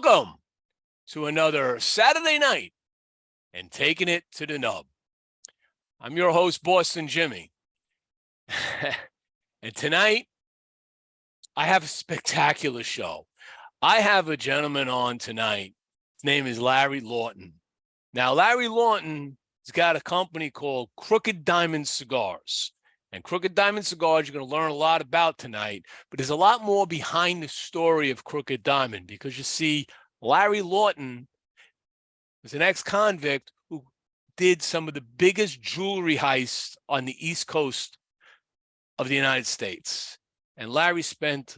Welcome to another Saturday night and taking it to the nub. I'm your host, Boston Jimmie. And tonight, I have a spectacular show. I have a gentleman on tonight. His name is Larry Lawton. Now, Larry Lawton has got a company called Crooked Diamond Cigars. And Crooked Diamond Cigars, you're going to learn a lot about tonight. But there's a lot more behind the story of Crooked Diamond because you see, Larry Lawton was an ex-convict who did some of the biggest jewelry heists on the East Coast of the United States. And Larry spent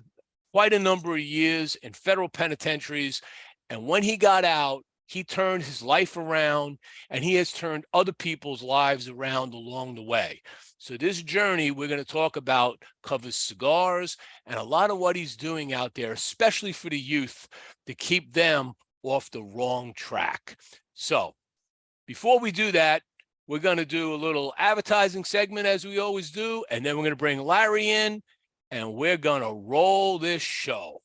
quite a number of years in federal penitentiaries. And when he got out, he turned his life around, and he has turned other people's lives around along the way. So this journey we're going to talk about covers cigars and a lot of what he's doing out there, especially for the youth, to keep them off the wrong track. So before we do that, we're going to do a little advertising segment as we always do, and then we're going to bring Larry in, and we're going to roll this show.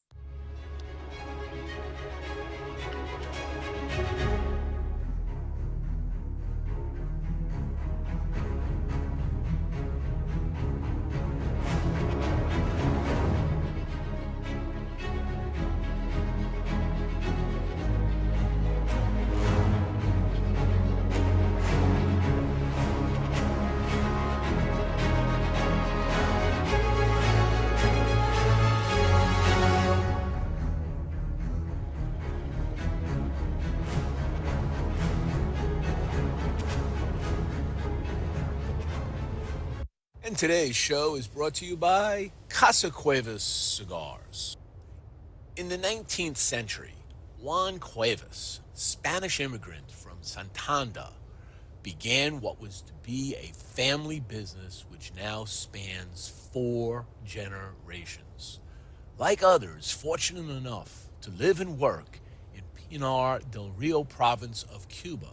And today's show is brought to you by Casa Cuevas Cigars. In the 19th century, Juan Cuevas, Spanish immigrant from Santander, began what was to be a family business which now spans 4 generations. Like others fortunate enough to live and work in Pinar del Rio province of Cuba,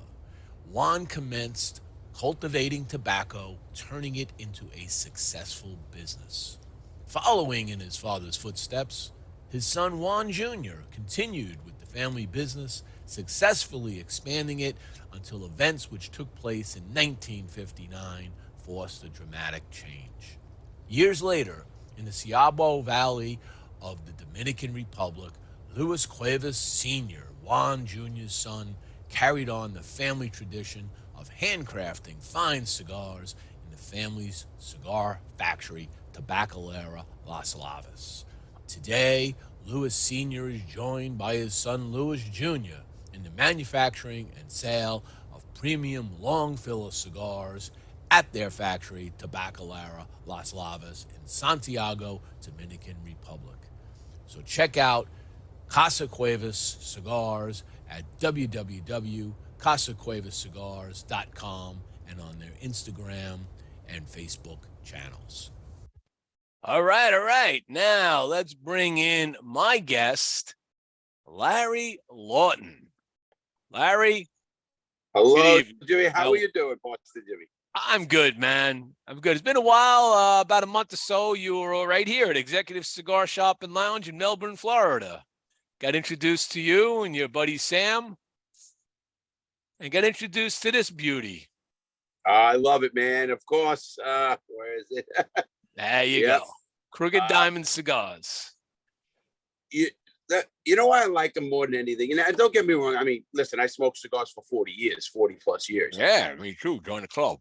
Juan commenced cultivating tobacco, turning it into a successful business. Following in his father's footsteps, his son Juan Jr. continued with the family business, successfully expanding it until events which took place in 1959 forced a dramatic change. Years later, in the Ciabo Valley of the Dominican Republic, Luis Cuevas Sr., Juan Jr.'s son, carried on the family tradition of handcrafting fine cigars in the family's cigar factory, Tabacalera Las Lavas. Today, Luis Sr. is joined by his son Luis Jr. in the manufacturing and sale of premium long filler cigars at their factory, Tabacalera Las Lavas in Santiago, Dominican Republic. So check out Casa Cuevas Cigars at www.casacuevascigars.com and on their Instagram and Facebook channels. All right. Now let's bring in my guest, Larry Lawton. Larry. Hello, Jimmy. How are you doing, Boston Jimmy? I'm good, man. I'm good. It's been a while, about a month or so. You were right here at Executive Cigar Shop and Lounge in Melbourne, Florida. Got introduced to you and your buddy Sam, and got introduced to this beauty. I love it, man. Of course. Where is it? There you go. Crooked Diamond Cigars. You know why I like them more than anything? And don't get me wrong. I mean, listen, I smoked cigars for 40 plus years. Yeah, me too. Join the club.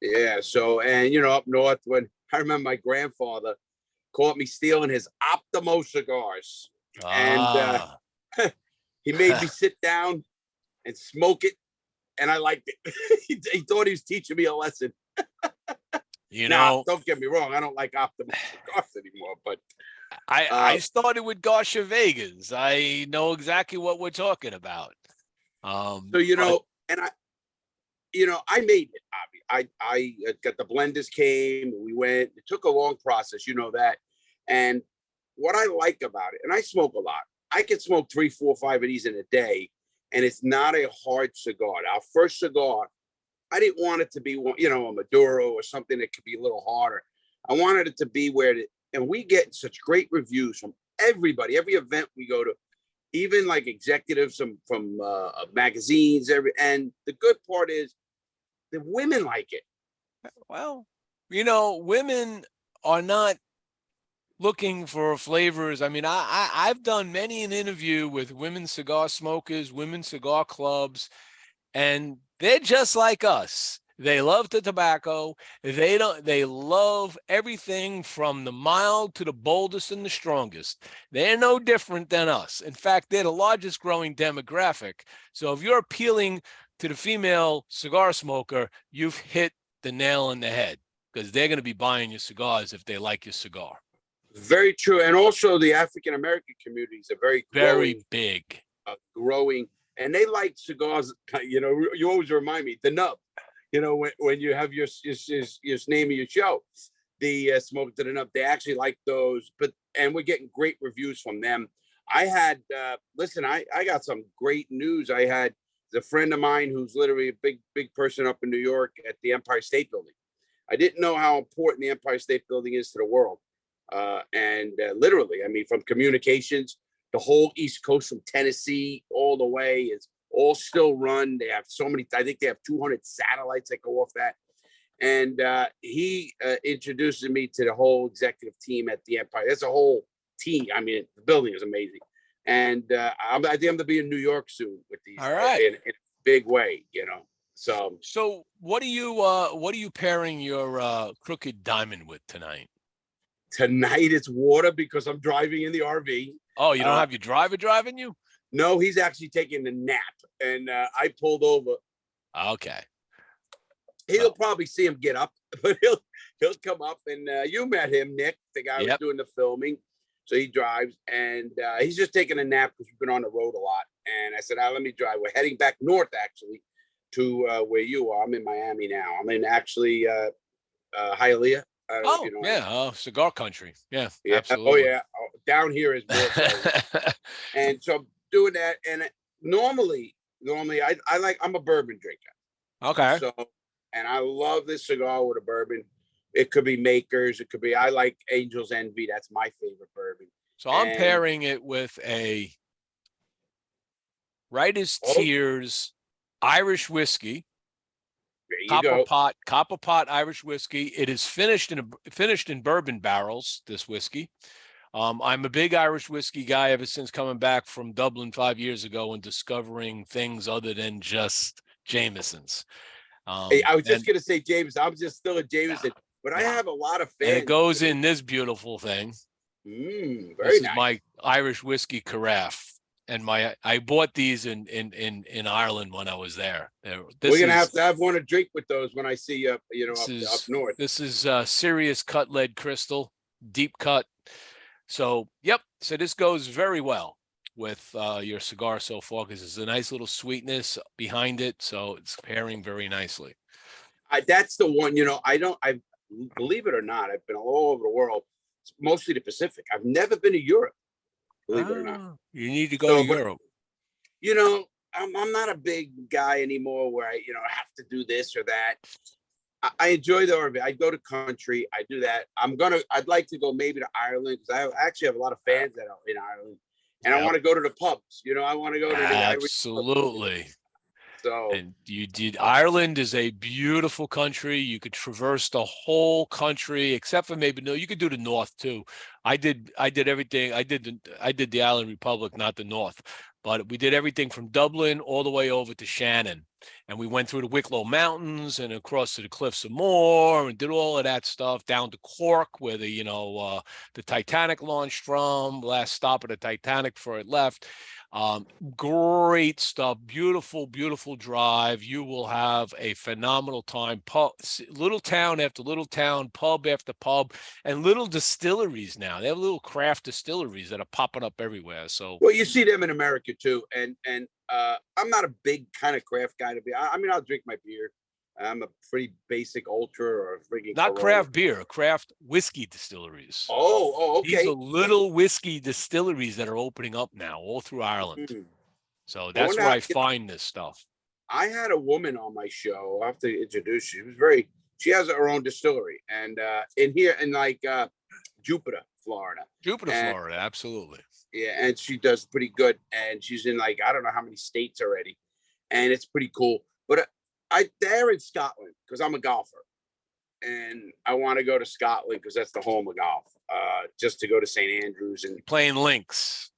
Yeah. So, and up north, when I remember my grandfather caught me stealing his Optimo cigars. And he made me sit down and smoke it, and I liked it. he thought he was teaching me a lesson. Now, don't get me wrong, I don't like Optimal cigars anymore, but I started with Garcia Vegas. I know exactly what we're talking about. So and I made it. I got the blenders came, we went. It took a long process, that, and what I like about it, and I smoke a lot. I can smoke 3, 4, 5 of these in a day, and it's not a hard cigar. Our first cigar, I didn't want it to be, a Maduro or something that could be a little harder. I wanted it to be and we get such great reviews from everybody, every event we go to. even like executives from magazines. And the good part is the women like it. Well, women are not looking for flavors. I mean, I've done many an interview with women cigar smokers, women cigar clubs, and they're just like us. They love the tobacco. They love everything from the mild to the boldest and the strongest. They're no different than us. In fact, they're the largest growing demographic. So if you're appealing to the female cigar smoker, you've hit the nail on the head, because they're going to be buying your cigars if they like your cigar. Very true. And also the African American communities are very big, growing, and they like cigars. You always remind me the nub. When you have your name of your show, the smoke to the nub. They actually like those, and we're getting great reviews from them. I had listen. I got some great news. I had a friend of mine who's literally a big person up in New York at the Empire State Building. I didn't know how important the Empire State Building is to the world. And literally, I mean, from communications, the whole East Coast from Tennessee all the way is all still run. They have so many, I think they have 200 satellites that go off that. And he introduces me to the whole executive team at the Empire. There's a whole team. I mean, the building is amazing. And I think I'm going to be in New York soon with these. All right. In a big way, So what are you pairing your Crooked Diamond with tonight? Tonight it's water because I'm driving in the RV. Oh, you don't have your driver driving you? No, he's actually taking a nap, and I pulled over. Okay. He'll probably see him get up, but he'll come up, and you met him, Nick, the guy who's doing the filming. So he drives, and he's just taking a nap because we've been on the road a lot. And I said, let me drive. We're heading back north, actually, to where you are. I'm in Miami now. I'm in actually Hialeah. Cigar country. Yeah, yeah, absolutely. Oh yeah, down here is more so. And so I'm doing that, and normally I'm a bourbon drinker. Okay. So, and I love this cigar with a bourbon. It could be Makers. It could be, I like Angel's Envy. That's my favorite bourbon. So I'm pairing it with a Right as Tears Irish whiskey. There you go. Copper pot Irish whiskey. It is finished in bourbon barrels, this whiskey. I'm a big Irish whiskey guy ever since coming back from Dublin 5 years ago and discovering things other than just Jameson's. Hey, I was just going to say Jameson. I'm just still a Jameson, but I have a lot of fans. And it goes in this beautiful thing. Very this nice. Is my Irish whiskey carafe. And I bought these in Ireland when I was there. We're gonna have to have one to drink with those when I see you, up north. This is serious cut lead crystal, deep cut. So so this goes very well with your cigar so far because there's a nice little sweetness behind it. So it's pairing very nicely. That's the one. I believe it or not, I've been all over the world, mostly the Pacific. I've never been to Europe. Believe it or not. You need to go to Europe. I'm not a big guy anymore where I have to do this or that. I enjoy the RV. I go to country. I do that. I'd like to go maybe to Ireland because I actually have a lot of fans that are in Ireland. And I want to go to the pubs. I want to go to the Absolutely. So, and Ireland is a beautiful country. You could traverse the whole country, except for you could do the north too. I did everything. I did the Island Republic, not the north, but we did everything from Dublin all the way over to Shannon, and we went through the Wicklow Mountains and across to the Cliffs of Moher and did all of that stuff down to Cork, where the Titanic launched from. Last stop of the Titanic before it left. Great stuff. Beautiful drive. You will have a phenomenal time. Little town after little town, pub after pub, and little distilleries now. They have little craft distilleries that are popping up everywhere. So you see them in America too. And I'm not a big kind of craft guy to be. I mean, I'll drink my beer. I'm a pretty basic ultra or freaking. Not Corona. Craft beer, craft whiskey distilleries. Oh, okay. These are little whiskey distilleries that are opening up now all through Ireland. Mm-hmm. So that's where I find this stuff. I had a woman on my show. I have to introduce you. She has her own distillery, and in Jupiter, Florida. Florida, absolutely. Yeah, and she does pretty good, and she's in like I don't know how many states already, and it's pretty cool. But they're in Scotland because I'm a golfer, and I want to go to Scotland because that's the home of golf. Just to go to St. Andrews and Playing links.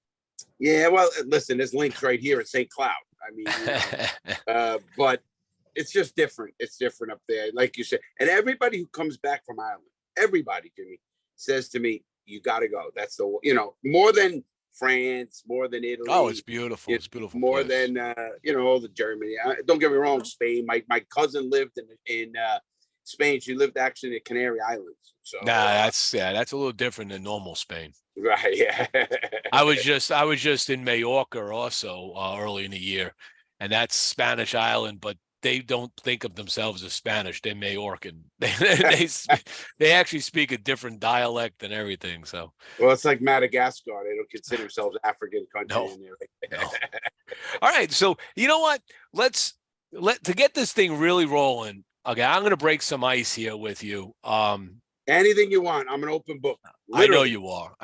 yeah, well, listen, there's links right here at St. Cloud. I mean, but it's just different. It's different up there, like you said. And everybody who comes back from Ireland, everybody, Jimmy, says to me, "You got to go." That's the more than France, more than Italy. Oh, it's beautiful. It's beautiful. More place. than all the Germany. Don't get me wrong, Spain. My cousin lived in Spain. She lived actually in the Canary Islands. So that's a little different than normal Spain. Right. Yeah. I was just in Mallorca also early in the year, and that's Spanish island, but they don't think of themselves as Spanish. They're Mallorcan. They actually speak a different dialect and everything. So well, it's like Madagascar. They don't consider themselves African country. No. No. All right. So you know what? To get this thing really rolling. Okay, I'm going to break some ice here with you. Anything you want. I'm an open book. Literally. I know you are.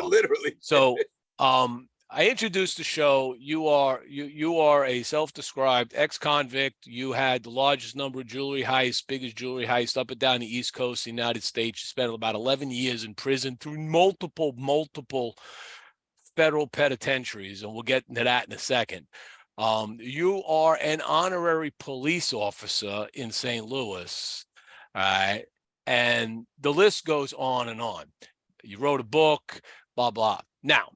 Literally. So, I introduced the show. You are a self-described ex-convict. You had the largest number of jewelry heists, biggest jewelry heist up and down the East Coast of the United States. You spent about 11 years in prison through multiple federal penitentiaries, and we'll get into that in a second. You are an honorary police officer in St. Louis. All right. And the list goes on and on. You wrote a book, blah, blah. Now,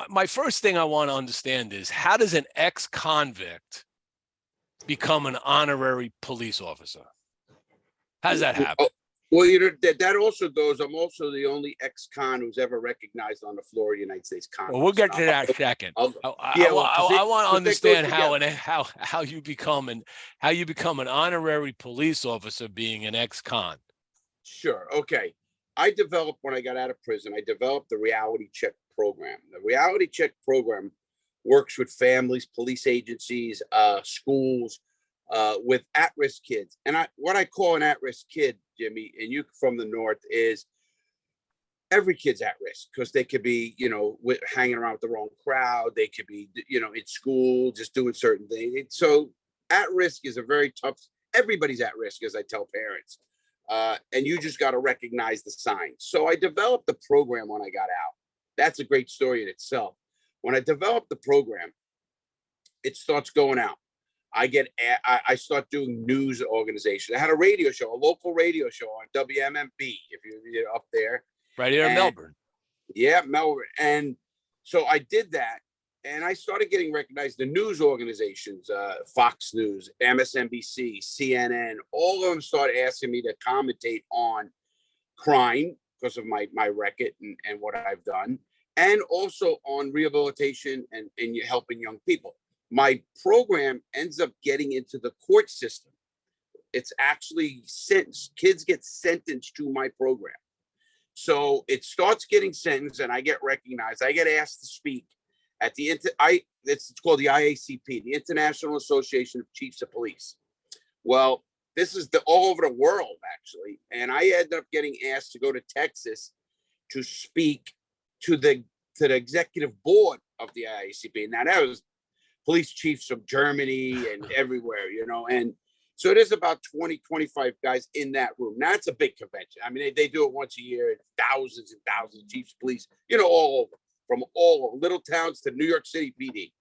my first thing I want to understand is, how does an ex-convict become an honorary police officer? How does that happen? Well, that also goes. I'm also the only ex-con who's ever recognized on the floor of the United States Congress. Well, we'll get to that second. I want to understand how you become an honorary police officer being an ex-con. Sure. Okay. When I got out of prison, I developed the reality check program. The reality check program works with families, police agencies, schools, with at-risk kids. And what I call an at-risk kid, Jimmy, and you from the North, is every kid's at risk because they could be, hanging around with the wrong crowd. They could be, in school, just doing certain things. So at risk is a very tough, everybody's at risk, as I tell parents. And you just got to recognize the signs. So I developed the program when I got out. That's a great story in itself. When I developed the program, it starts going out. I start doing news organization. I had a radio show, a local radio show on WMMB, if you're up there. Right here in Melbourne. Yeah, Melbourne. And so I did that, and I started getting recognized. The news organizations, Fox News, MSNBC, CNN, all of them started asking me to commentate on crime because of my record and what I've done, and also on rehabilitation and helping young people. My program ends up getting into the court system. It's actually kids get sentenced to my program. So it starts getting sentenced, and I get recognized. I get asked to speak at it's called the IACP, the International Association of Chiefs of Police. Well, this is all over the world, actually. And I ended up getting asked to go to Texas to speak to the executive board of the IACP. Now, that was police chiefs from Germany and everywhere, and so there's about 20, 25 guys in that room. Now, it's a big convention. I mean, they do it once a year, thousands and thousands of chiefs, police, all over, from all over, little towns to New York City PD.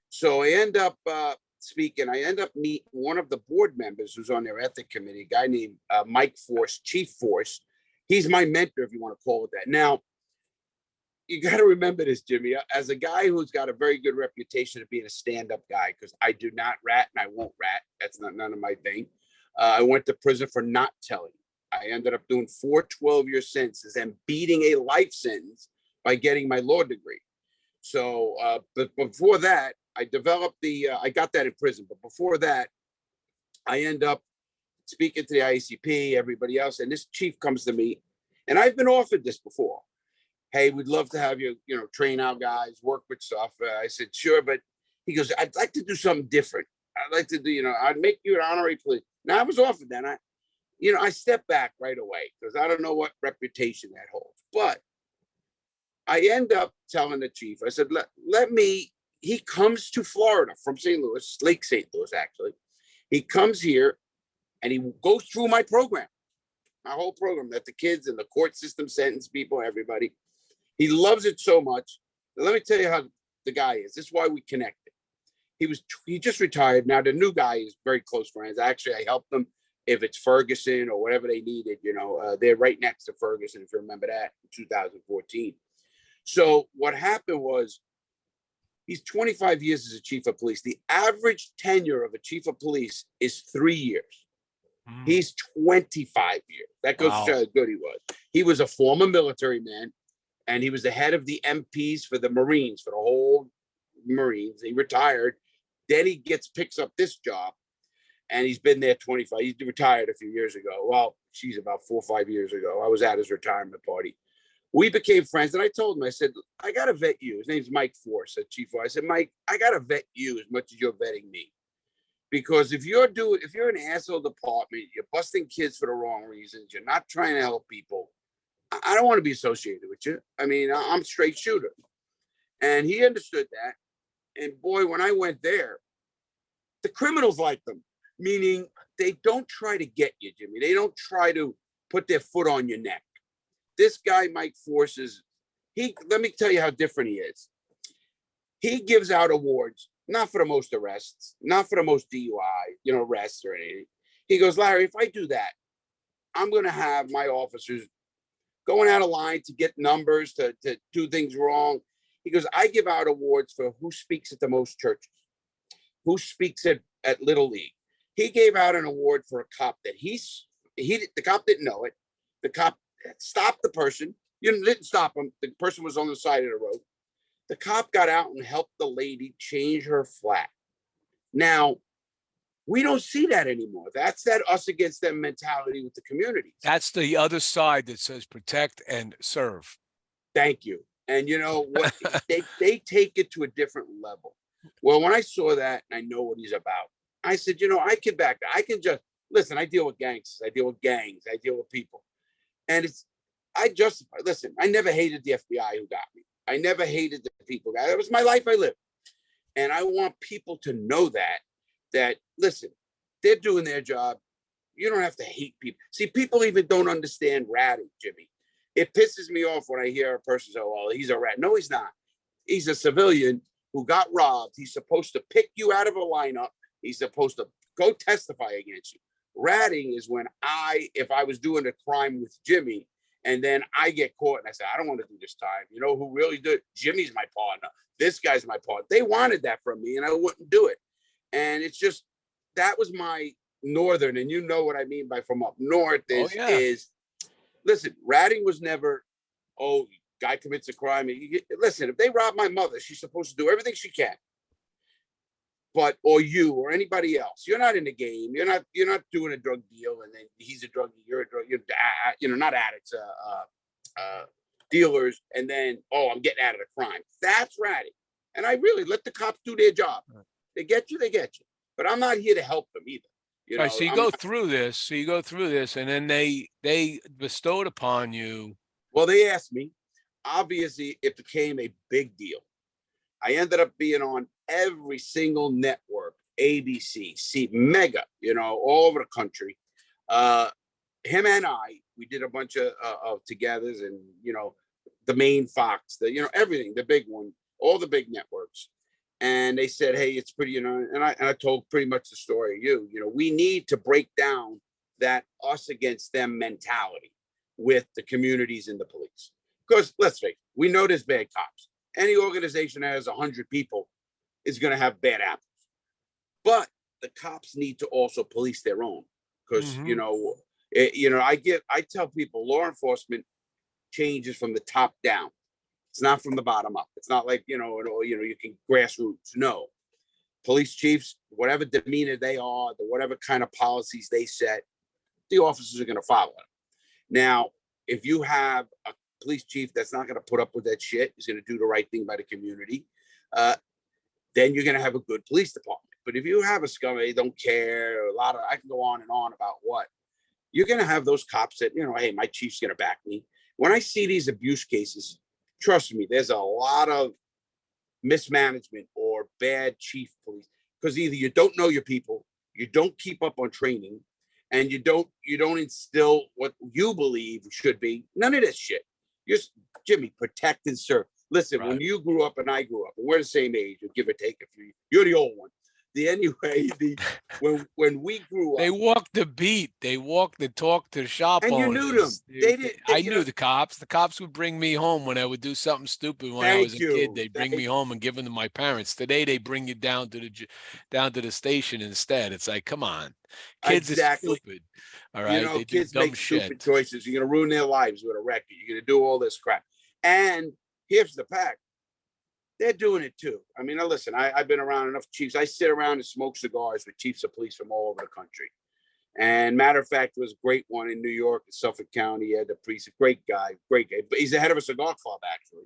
So I end up speaking. I end up meeting one of the board members who's on their ethic committee, a guy named Mike Force, Chief Force. He's my mentor, if you want to call it that. Now, you got to remember this, Jimmy, as a guy who's got a very good reputation of being a stand-up guy, because I do not rat and I won't rat. That's none of my thing. I went to prison for not telling. I ended up doing 4 12-year sentences and beating a life sentence by getting my law degree. So, but before that, I developed I got that in prison. But before that, I end up speaking to the IACP, everybody else, and this chief comes to me, and I've been offered this before. Hey, we'd love to have you, train our guys, work with stuff. I said, sure. But he goes, I'd like to do something different. I'd like to do, I'd make you an honorary police. Now, I was offered that. I stepped back right away because I don't know what reputation that holds. But I end up telling the chief, I said, let me, he comes to Florida from St. Louis, Lake St. Louis, actually. He comes here and he goes through my program, my whole program that the kids and the court system sentence people, everybody. He loves it so much. Let me tell you how the guy is. This is why we connected. He just retired. Now the new guy is very close friends. Actually, I helped them if it's Ferguson or whatever they needed. They're right next to Ferguson, if you remember that, in 2014. So what happened was he's 25 years as a chief of police. The average tenure of a chief of police is 3 years. He's 25 years. That goes to show how good he was. He was a former military man, and he was the head of the MPs for the Marines, for the whole Marines. He retired. Then he picks up this job, and he's been there 25. He retired a few years ago. Well, she's about 4 or 5 years ago. I was at his retirement party. We became friends, and I told him, I said, I got to vet you. His name's Mike Force, said Chief. I said, Mike, I got to vet you as much as you're vetting me. Because if you're an asshole department, you're busting kids for the wrong reasons, you're not trying to help people, I don't want to be associated with you. I mean, I'm a straight shooter. And he understood that. And boy, when I went there, the criminals like them, meaning they don't try to get you, Jimmie. They don't try to put their foot on your neck. This guy, Mike Force, let me tell you how different he is. He gives out awards, not for the most arrests, not for the most DUI, arrests or anything. He goes, Larry, if I do that, I'm going to have my officers going out of line to get numbers, to do things wrong. He goes, I give out awards for who speaks at the most churches, who speaks at Little League. He gave out an award for a cop that the cop didn't know it. The cop stopped the person. You didn't stop him. The person was on the side of the road. The cop got out and helped the lady change her flat. Now, we don't see that anymore. That's that us against them mentality with the communities. That's the other side that says protect and serve. Thank you. And you know what? they take it to a different level. Well, when I saw that and I know what he's about, I said, I can back that. I can just listen. I deal with gangsters. I deal with gangs. I deal with people. And listen, I never hated the FBI who got me. I never hated the people. That was my life I lived. And I want people to know that, listen, they're doing their job. You don't have to hate people. See, people even don't understand ratting, Jimmie. It pisses me off when I hear a person say, well, he's a rat. No, he's not. He's a civilian who got robbed. He's supposed to pick you out of a lineup. He's supposed to go testify against you. Ratting is when if I was doing a crime with Jimmie, and then I get caught and I say, I don't want to do this time. You know who really did? Jimmie's my partner. This guy's my partner. They wanted that from me and I wouldn't do it. And it's just, that was my northern, and you know what I mean by from up north is, listen, ratting was never, guy commits a crime. Listen, if they rob my mother, she's supposed to do everything she can. Or you or anybody else, you're not in the game. You're not doing a drug deal, and then he's a drug, you're a drug, you're not addicts, dealers, and then I'm getting out of the crime. That's ratting. And I really let the cops do their job. They get you. But I'm not here to help them either. Right, so you go through this, and then they bestowed upon you. Well, they asked me. Obviously, it became a big deal. I ended up being on every single network, ABC, Mega, all over the country. Him and I, we did a bunch of togethers, and the main Fox, everything, the big one, all the big networks. And they said, hey, it's pretty, and I told pretty much the story of we need to break down that us against them mentality with the communities and the police. Because let's face it, we know there's bad cops. Any organization that has 100 people is going to have bad apples. But the cops need to also police their own. Because, I tell people law enforcement changes from the top down. It's not from the bottom up. It's not like, you can grassroots. No. Police chiefs, whatever demeanor they are, whatever kind of policies they set, the officers are going to follow them. Now, if you have a police chief that's not going to put up with that shit, is going to do the right thing by the community, then you're going to have a good police department. But if you have a scum, they don't care, I can go on and on about what, you're going to have those cops that, hey, my chief's going to back me. When I see these abuse cases, trust me, there's a lot of mismanagement or bad chief police, because either you don't know your people, you don't keep up on training, and you don't instill what you believe should be. None of this shit. Just, Jimmie, protect and serve. Listen, Right. when you grew up and I grew up, and we're the same age, give or take a few. You're the old one. When we grew up, They walked the beat. They walked the talk to the shop and you knew them. owners. I I knew the cops. The cops would bring me home when I would do something stupid when I was Thank a kid. you. They'd bring me home and give them to my parents. Today they bring you down to the station instead. It's like, come on, kids Exactly. are stupid. All right, they do Kids dumb make shit. stupid choices. You're gonna ruin their lives with a record. You're gonna do all this crap. And here's the fact: they're doing it too. I mean, now listen, I've been around enough chiefs. I sit around and smoke cigars with chiefs of police from all over the country. And matter of fact, there was a great one in New York, in Suffolk County. He had the priest, a great guy. But he's the head of a cigar club, actually.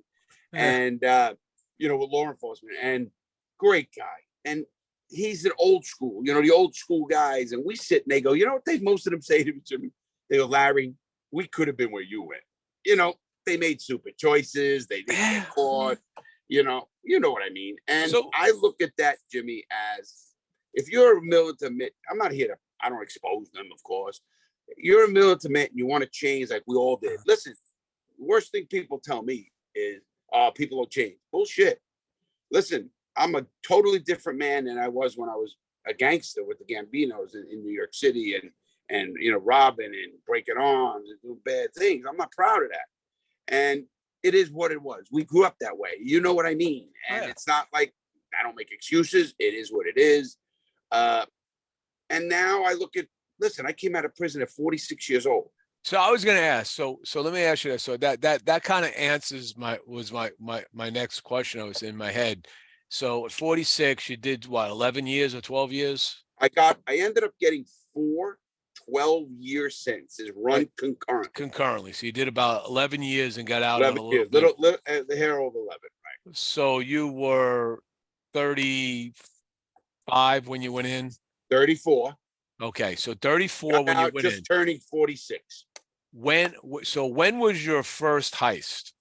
And, with law enforcement, and great guy. And he's an old school, the old school guys. And we sit and they go, you know what most of them say to me? They go, Larry, we could have been where you went. They made stupid choices. They didn't get caught. You know what I mean? And so, I look at that, Jimmie, as if you're a militant, I don't expose them, of course. You're a militant and you want to change like we all did. Listen, the worst thing people tell me is, people don't change. Bullshit. Listen, I'm a totally different man than I was when I was a gangster with the Gambinos in New York City and robbing and breaking arms and doing bad things. I'm not proud of that. And it is what it was. We grew up that way. You know what I mean? And It's not like I don't make excuses. It is what it is. And now I listen, I came out of prison at 46 years old. So I was going to ask, so let me ask you that. So that kind of answers my next question. I was in my head. So at 46, you did what, 11 years or 12 years? I ended up getting 4 12-year sentences run concurrently. So you did about 11 years and got out 11 on a years, little the hair over 11, right? So you were 35 when you went in? 34. Okay, so 34 when you went in. Just turning 46. When was your first heist?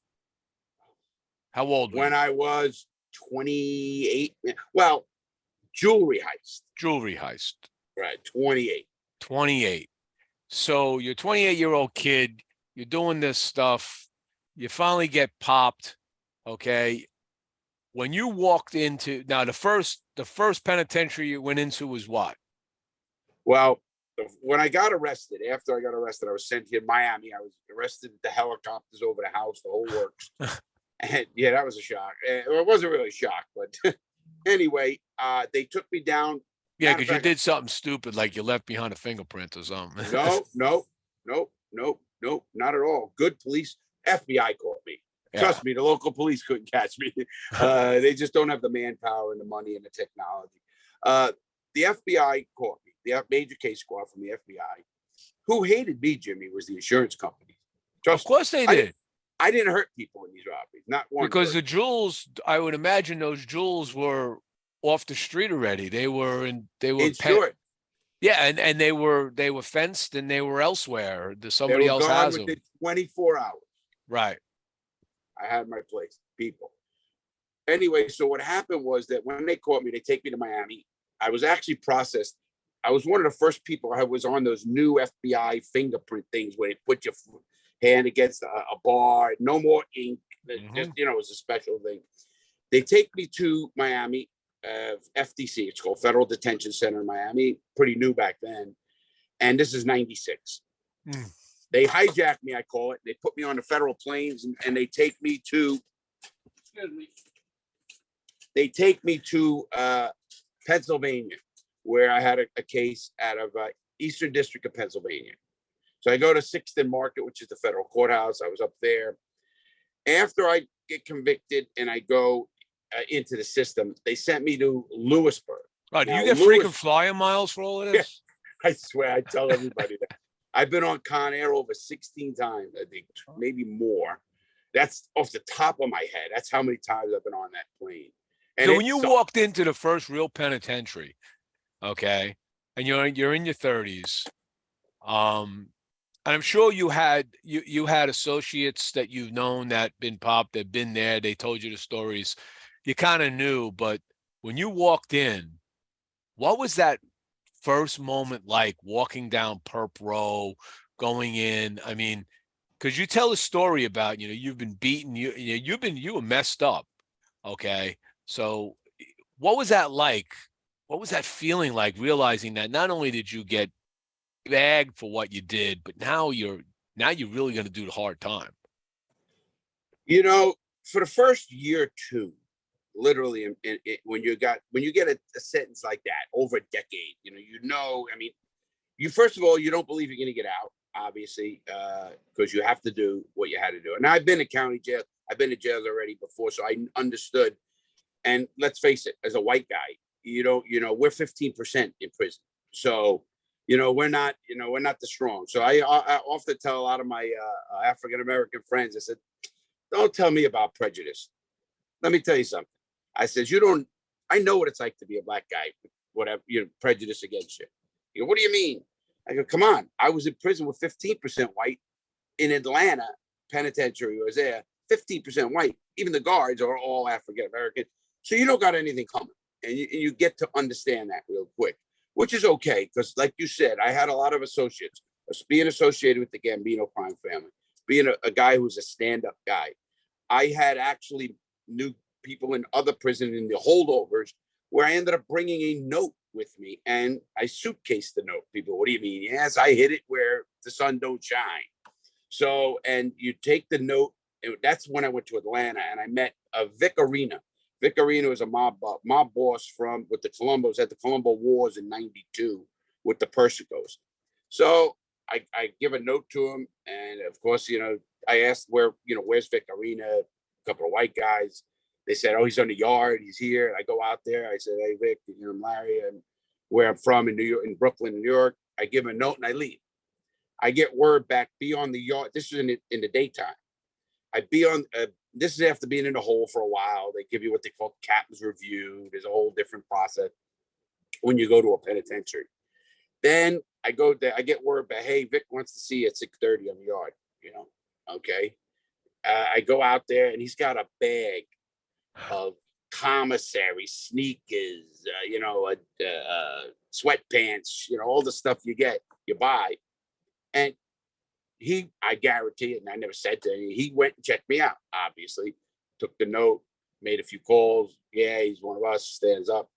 How old were you? When I was 28. Well, jewelry heist. Jewelry heist. Right, 28. 28. So you're a 28-year-old kid, you're doing this stuff, you finally get popped, okay? When you walked into, now the first penitentiary you went into was what? Well, when I got arrested, after I got arrested, I was sent to Miami. I was arrested at the helicopters over the house, the whole works. And yeah, that was a shock. It wasn't really a shock, but anyway, they took me down. Yeah, because you did something stupid, like you left behind a fingerprint or something. No, not at all. Good police. FBI caught me. Yeah. Trust me, the local police couldn't catch me. They just don't have the manpower and the money and the technology. The FBI caught me. The major case squad from the FBI, who hated me, Jimmie, was the insurance company. Of course they did. I didn't hurt people in these robberies, not one. Because the jewels, I would imagine those jewels were off the street already. They were insured. Yeah, and they were fenced and they were elsewhere. Somebody else has them. 24 hours. Right. I had my place, people. Anyway, so what happened was that when they caught me, they take me to Miami. I was actually processed. I was one of the first people. I was on those new FBI fingerprint things where they put your hand against a bar, no more ink. Just, it was a special thing. They take me to Miami, FDC. It's called Federal Detention Center in Miami. Pretty new back then. And this is 96. They hijack me, I call it. They put me on the federal planes and they take me to, Pennsylvania, where I had a case out of Eastern District of Pennsylvania. So I go to 6th and Market, which is the federal courthouse. I was up there. After I get convicted and I go into the system, they sent me to Lewisburg. Oh, do you get freaking flyer miles for all of this? Yeah, I swear, I tell everybody that. I've been on Con Air over 16 times, I think, maybe more. That's off the top of my head. That's how many times I've been on that plane. And so when you walked into the first real penitentiary, okay, and you're in your 30s, And I'm sure you had associates that you've known that been popped, that been there, they told you the stories. You kind of knew, but when you walked in, what was that first moment like walking down Perp Row, going in? I mean, because you tell a story about, you've been beaten, you were messed up. Okay. So what was that like? What was that feeling like, realizing that not only did you get bagged for what you did, but now you're really going to do the hard time? You know, for the first year or two, literally, when you get a sentence like that over a decade, I mean, you first of all, you don't believe you're going to get out, obviously, because you have to do what you had to do. And I've been to county jail. I've been to jails already before, so I understood. And let's face it, as a white guy, we're 15% in prison. So, we're not the strong. So I often tell a lot of my African American friends, I said, don't tell me about prejudice. Let me tell you something. I said, I know what it's like to be a black guy, whatever, prejudice against you. You go, what do you mean? I go, come on. I was in prison with 15% white in Atlanta penitentiary. I was there, 15% white. Even the guards are all African American. So you don't got anything coming. And you get to understand that real quick, which is okay. Because like you said, I had a lot of associates, being associated with the Gambino crime family, being a guy who's a stand-up guy. I had actually knew people in other prisons in the holdovers where I ended up bringing a note with me and I suitcased the note. People, what do you mean? Yes, I hid it where the sun don't shine. So, and you take the note. That's when I went to Atlanta and I met Vic Arena. Vic Arena was a mob boss with the Colombos at the Colombo Wars in '92 with the Persicos. So I give a note to him, and of course, I asked where's Vic Arena? A couple of white guys. They said, oh, he's on the yard. He's here. And I go out there. I said, hey, Vic, I'm Larry. And where I'm from in New York, in Brooklyn, New York. I give him a note and I leave. I get word back, be on the yard. This is in the daytime. I be on, this is after being in the hole for a while. They give you what they call captain's review. There's a whole different process when you go to a penitentiary. Then I go there, I get word back, hey, Vic wants to see you at 6:30 on the yard, okay. I go out there and he's got a bag of commissary sneakers, sweatpants, all the stuff you buy. And I guarantee it, and I never said to him, he went and checked me out, obviously, took the note, made a few calls. Yeah, he's one of us, stands up.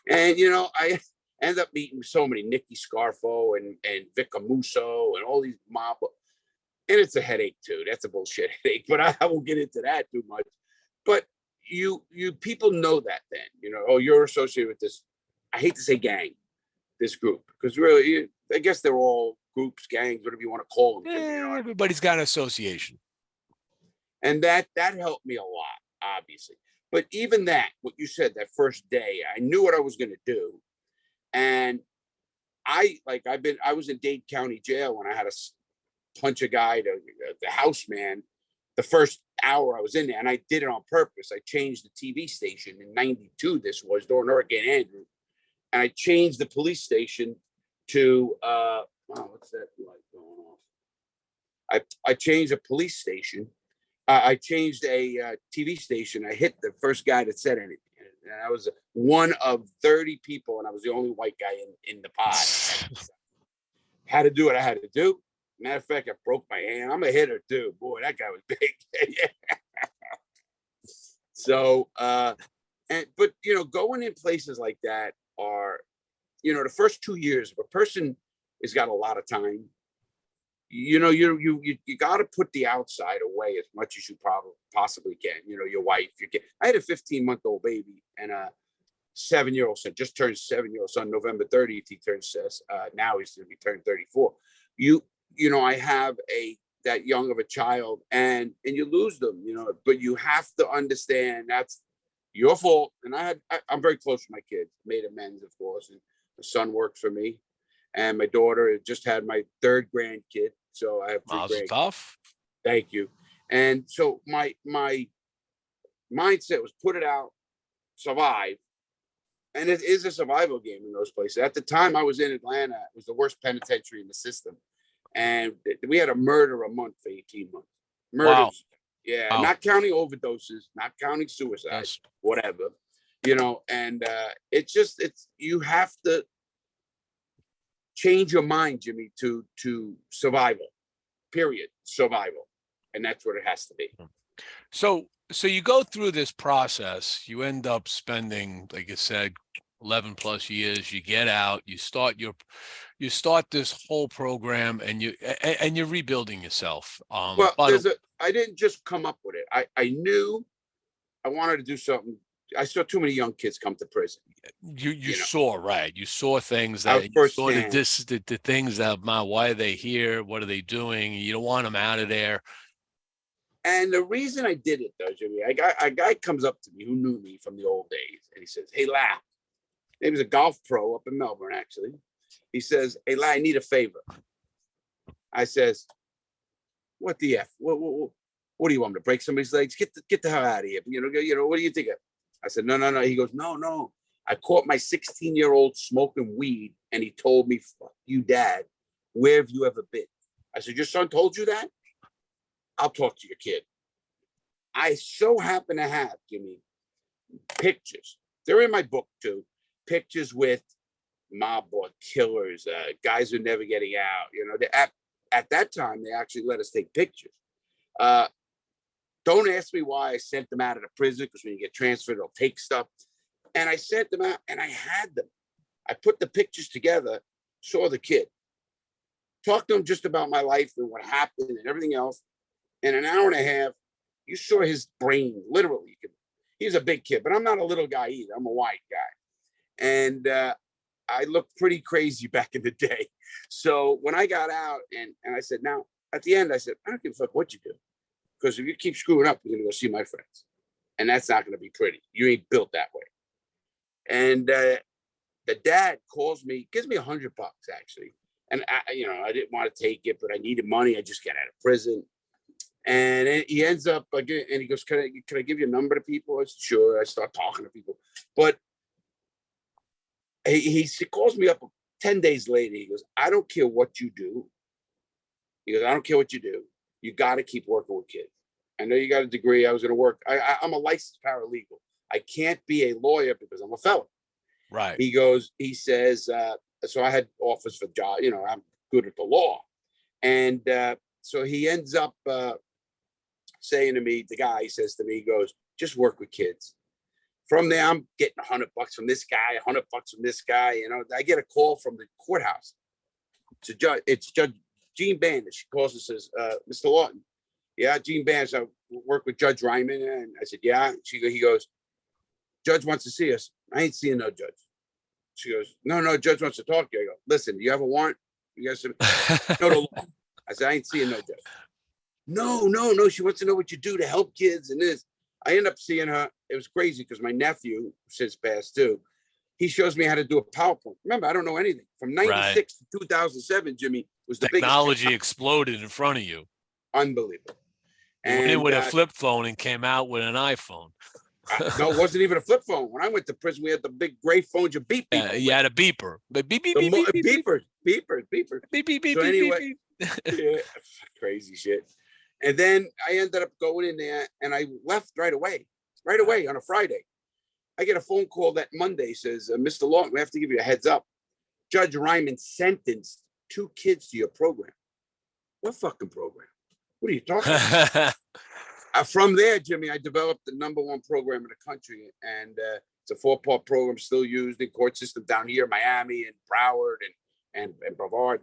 And, I ended up meeting so many Nicky Scarfo and Vic Amuso and all these mob. And it's a headache, too. That's a bullshit headache, but I won't get into that too much. But you people know that then, oh, you're associated with this, I hate to say gang, this group, because really, I guess they're all groups, gangs, whatever you want to call them. Everybody's got an association. And that helped me a lot, obviously. But even that, what you said, that first day, I knew what I was going to do. And I was in Dade County Jail when I had to punch a guy, the houseman, the first hour I was in there. And I did it on purpose. I changed the TV station in '92. This was during Hurricane Andrew. And I changed the police station to, what's that light going off? I changed a police station. I changed a TV station. I hit the first guy that said anything. And I was one of 30 people, and I was the only white guy in the pod. Had to do what I had to do. Matter of fact, I broke my hand. I'm a hitter too. Boy, that guy was big. So, but going in places like that are, the first 2 years, if a person has got a lot of time, you got to put the outside away as much as you probably possibly can. Your wife, your kid. I had a 15-month-old baby and a 7-year-old son, just turned 7-year-old son. November 30th, he turns, now he's going to be turned 34. I have that young of a child, and you lose them, but you have to understand that's your fault. And I'm very close to my kids, made amends, of course. And the son worked for me, and my daughter just had my third grandkid. So I have 3 grandkids. Tough. Thank you. And so my mindset was put it out, survive. And it is a survival game in those places. At the time I was in Atlanta, it was the worst penitentiary in the system. and we had a murder a month for 18 months. Wow. Murders. Yeah, Wow. not counting overdoses, not counting suicides, Yes. whatever, and you have to change your mind, Jimmy, to survival, period, survival. And that's what it has to be. So you go through this process, you end up spending, like I said, 11 plus years, you get out, you start this whole program, and you're rebuilding yourself. Well, I didn't just come up with it. I knew I wanted to do something. I saw too many young kids come to prison. You saw, right? You saw things I that was you saw firsthand. the things that, why are they here? What are they doing? You don't want them out of there. And the reason I did it, though, Jimmy, a guy comes up to me who knew me from the old days, and he says, "Hey, La," he was a golf pro up in Melbourne, actually. He says, "Hey, La, I need a favor." I says, "What the F? What do you want me to break somebody's legs? Get the hell out of here. What do you think of?" I said, no. He goes, no. I caught my 16-year-old smoking weed, and he told me, "Fuck you, Dad. Where have you ever been?" I said, "Your son told you that? I'll talk to your kid." I so happen to have, Jimmy, pictures. They're in my book, too. Pictures with mob boss killers, guys who are never getting out. At that time, they actually let us take pictures. Don't ask me why I sent them out of the prison, because when you get transferred, they'll take stuff. And I sent them out, and I had them. I put the pictures together, saw the kid, talked to him just about my life and what happened and everything else. In an hour and a half, you saw his brain, literally. He's a big kid, but I'm not a little guy either. I'm a wide guy. And I looked pretty crazy back in the day. So when I got out, and I said, now, at the end, I said, I don't give a fuck what you do. Because if you keep screwing up, you're going to go see my friends. And that's not going to be pretty. You ain't built that way. And the dad calls me, gives me $100, actually. And I didn't want to take it, but I needed money. I just got out of prison. And he ends up again, and he goes, can I give you a number to people? I said, sure. I start talking to people. But he calls me up 10 days later. He goes, I don't care what you do. He goes, I don't care what you do. You got to keep working with kids. I know you got a degree. I was going to work. I'm a licensed paralegal. I can't be a lawyer because I'm a felon. Right. He says, so I had offers for job. I'm good at the law. And so he ends up saying to me, the guy says to me, he goes, just work with kids. From there, I'm getting $100 from this guy, $100 from this guy. I get a call from the courthouse. It's Judge Gene Bandage. She calls and says, Mr. Lawton. Yeah, Gene Bandage. I work with Judge Ryman. And I said, yeah. He goes, Judge wants to see us. I ain't seeing no judge. She goes, no, Judge wants to talk to you. I go, listen, do you have a warrant? You guys, no, the law. I said, I ain't seeing no judge. No. She wants to know what you do to help kids and this. I end up seeing her. It was crazy because my nephew, since passed too, he shows me how to do a PowerPoint. Remember, I don't know anything. From 96 to 2007, Jimmy, was the technology exploded in front of you. Unbelievable. You went in with a flip phone and came out with an iPhone. No, it wasn't even a flip phone. When I went to prison, we had the big gray phones you beep. You had a beeper. Beep, beep, beep, beep, beepers. Beep, beep, beep, so anyway, beep, yeah, crazy shit. And then I ended up going in there, and I left right away on a Friday. I get a phone call that Monday, says, Mr. Lawton, we have to give you a heads up. Judge Ryman sentenced 2 kids to your program. What fucking program? What are you talking about? From there, Jimmy, I developed the #1 program in the country. And it's a 4-part program still used in court system down here, Miami and Broward and Brevard.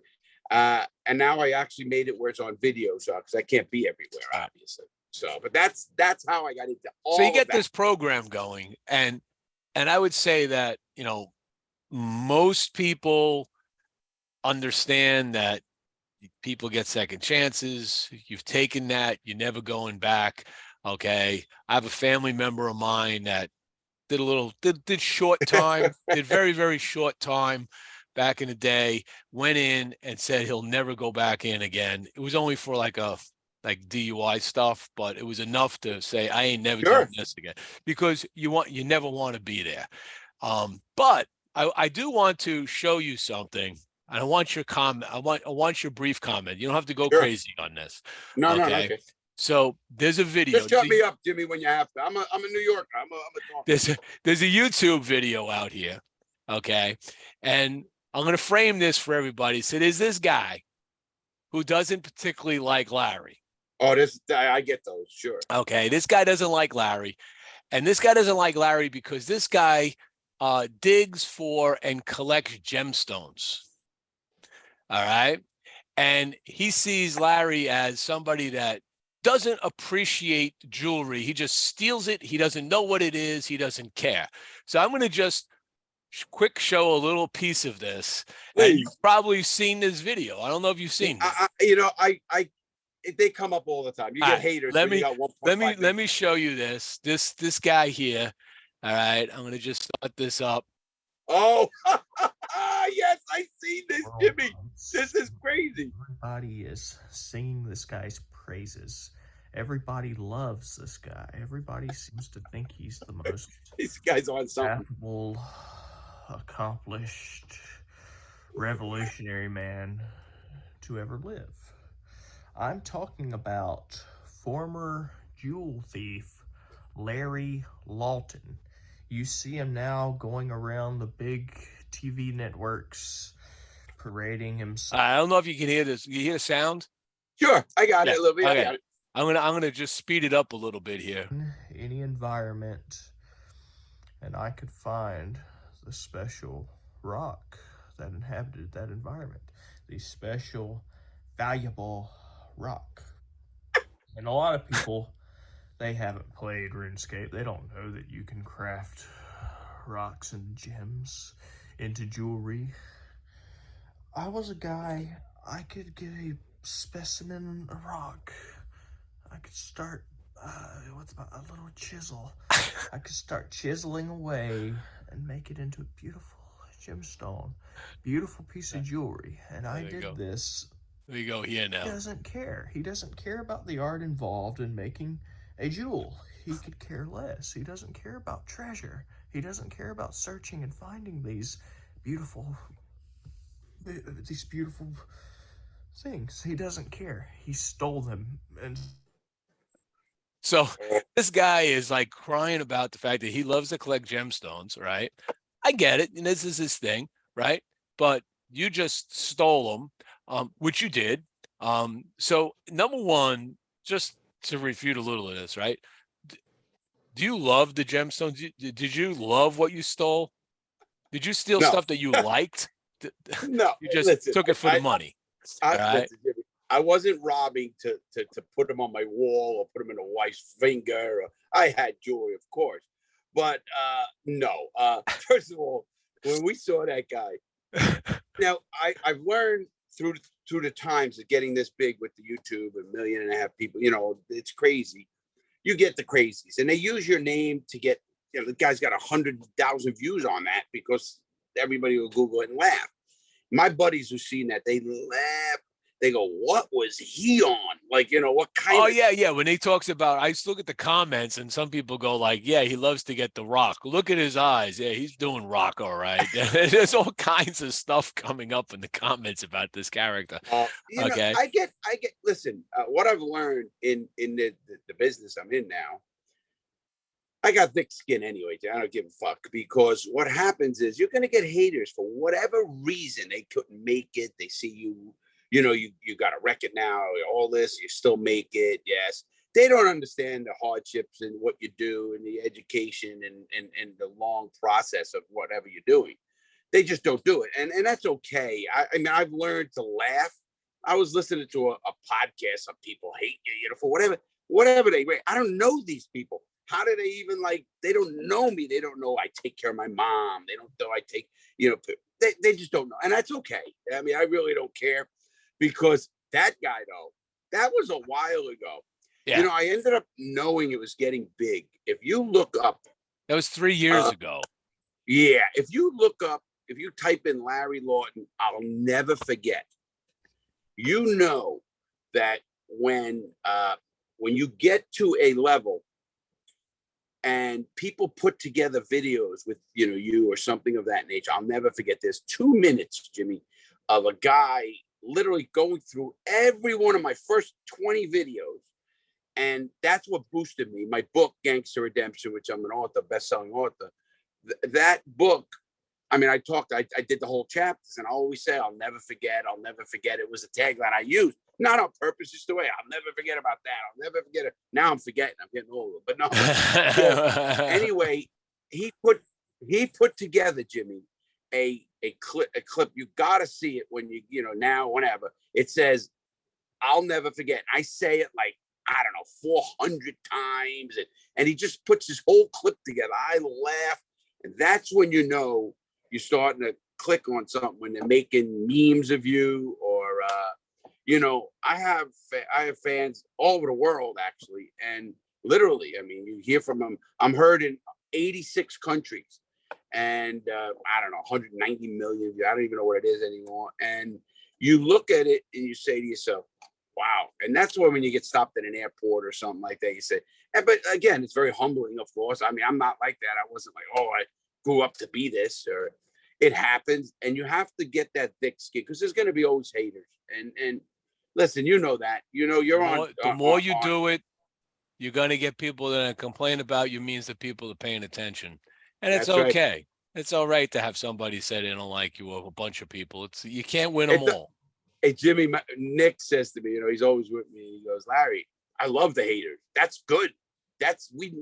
And now I actually made it where it's on video, so because I can't be everywhere, obviously. So, but that's how I got into all. So you get this program going, and I would say that most people understand that people get second chances. You've taken that, you're never going back. Okay, I have a family member of mine that did short time, did very, very short time back in the day, went in and said he'll never go back in again. It was only for like DUI stuff, but it was enough to say, I ain't never doing this again, because you never want to be there. But I do want to show you something I want your comment. I want your brief comment. You don't have to go Sure. crazy on this. No, Okay. okay. So there's a video. Just shut me up, Jimmy, when you have to. I'm a New Yorker. I'm a There's a YouTube video out here. Okay. And I'm going to frame this for everybody. So there's this guy who doesn't particularly like Larry. Oh, I get those. Sure. Okay. This guy doesn't like Larry. And this guy doesn't like Larry because this guy digs for and collects gemstones. All right. And he sees Larry as somebody that doesn't appreciate jewelry. He just steals it. He doesn't know what it is. He doesn't care. So I'm going to just quick show a little piece of this. Please. And you've probably seen this video. I don't know if you've seen it. They come up all the time. You get haters. Let me show you this. This guy here. All right. I'm going to just start this up. Oh, yes, I see this, Jimmy. This is crazy. Everybody is singing this guy's praises. Everybody loves this guy. Everybody seems to think he's the most this guy's on something. affable, accomplished, revolutionary man to ever live. I'm talking about former jewel thief Larry Lawton. You see him now going around the big TV networks, parading himself. I don't know if you can hear this. You hear the sound? Sure, I got it a little bit. Okay. I got it. I'm gonna just speed it up a little bit here. Any environment, and I could find the special rock that inhabited that environment, the special, valuable rock. And a lot of people, they haven't played RuneScape. They don't know that you can craft rocks and gems into jewelry. I was a guy, I could get a specimen, a rock. I could start, a little chisel. I could start chiseling away and make it into a beautiful gemstone, beautiful piece of jewelry. And I did this. There you go here now. He doesn't care. He doesn't care about the art involved in making a jewel. He could care less. He doesn't care about treasure. He doesn't care about searching and finding these beautiful things. He doesn't care. He stole them. And so this guy is like crying about the fact that he loves to collect gemstones, right? I get it. And this is his thing, right? But you just stole them, which you did. So number one, just to refute a little of this, right? Do you love the gemstones? Did you love what you stole? Did you steal stuff that you liked? No, you just took it for the money. Listen, Jimmy, I wasn't robbing to put them on my wall or put them in a wife's finger. I had jewelry, of course, but no. First of all, when we saw that guy, now I've learned through the times of getting this big with the YouTube, 1.5 million people. You know, it's crazy. You get the crazies, and they use your name to get. You know, the guy's got 100,000 views on that because everybody will Google it and laugh. My buddies who've seen that, they laugh. They go, "What was he on? Like, you know, what kind?" Oh, yeah. When he talks about, I just look at the comments, and some people go like, "Yeah, he loves to get the rock. Look at his eyes. Yeah, he's doing rock, all right." There's all kinds of stuff coming up in the comments about this character. Okay, I get. Listen, what I've learned in the business I'm in now, I got thick skin anyway. I don't give a fuck, because what happens is you're gonna get haters for whatever reason. They couldn't make it. They see you. You know, you got a record now, all this, you still make it. Yes. They don't understand the hardships and what you do and the education and the long process of whatever you're doing. They just don't do it. And that's okay. I mean, I've learned to laugh. I was listening to a podcast. Some people hate you know, for whatever they rate. I don't know these people. How do they even, like, they don't know me. They don't know I take care of my mom. They don't know I take, you know, they just don't know. And that's okay. I mean, I really don't care. Because that guy, though, that was a while ago. Yeah. You know, I ended up knowing it was getting big. If you look up. That was 3 years ago. Yeah. If you type in Larry Lawton, I'll never forget. You know that when you get to a level and people put together videos with, you know, you or something of that nature, I'll never forget this. 2 minutes, Jimmy, of a guy literally going through every one of my first 20 videos. And that's what boosted me. My book, Gangster Redemption, which I'm an author, best-selling author. That book, I mean, I did the whole chapters, and I always say, I'll never forget. I'll never forget. It was a tagline I used, not on purpose, just the way. I'll never forget about that. I'll never forget it. Now I'm forgetting. I'm getting older, but no. Anyway, he put together, Jimmie, a clip. You got to see it when now, whenever. It says, I'll never forget. I say it like, I don't know, 400 times. And he just puts his whole clip together. I laugh. And that's when you're starting to click on something, when they're making memes of you, or, I have fans all over the world, actually. And literally, I mean, you hear from them. I'm heard in 86 countries. And I don't know, 190 million. I don't even know what it is anymore. And you look at it and you say to yourself, wow. And that's why when you get stopped at an airport or something like that, you say, but again, it's very humbling, of course. I mean, I'm not like that. I wasn't like, oh, I grew up to be this, or it happens. And you have to get that thick skin, because there's going to be always haters. And listen, you know that. The more you do it, you're going to get people that complain about you, means that people are paying attention. And it's okay. Right. It's all right to have somebody say they don't like you, or a bunch of people. You can't win them all. Hey, Jimmie, Nick says to me, he's always with me. He goes, Larry, I love the haters. That's good. We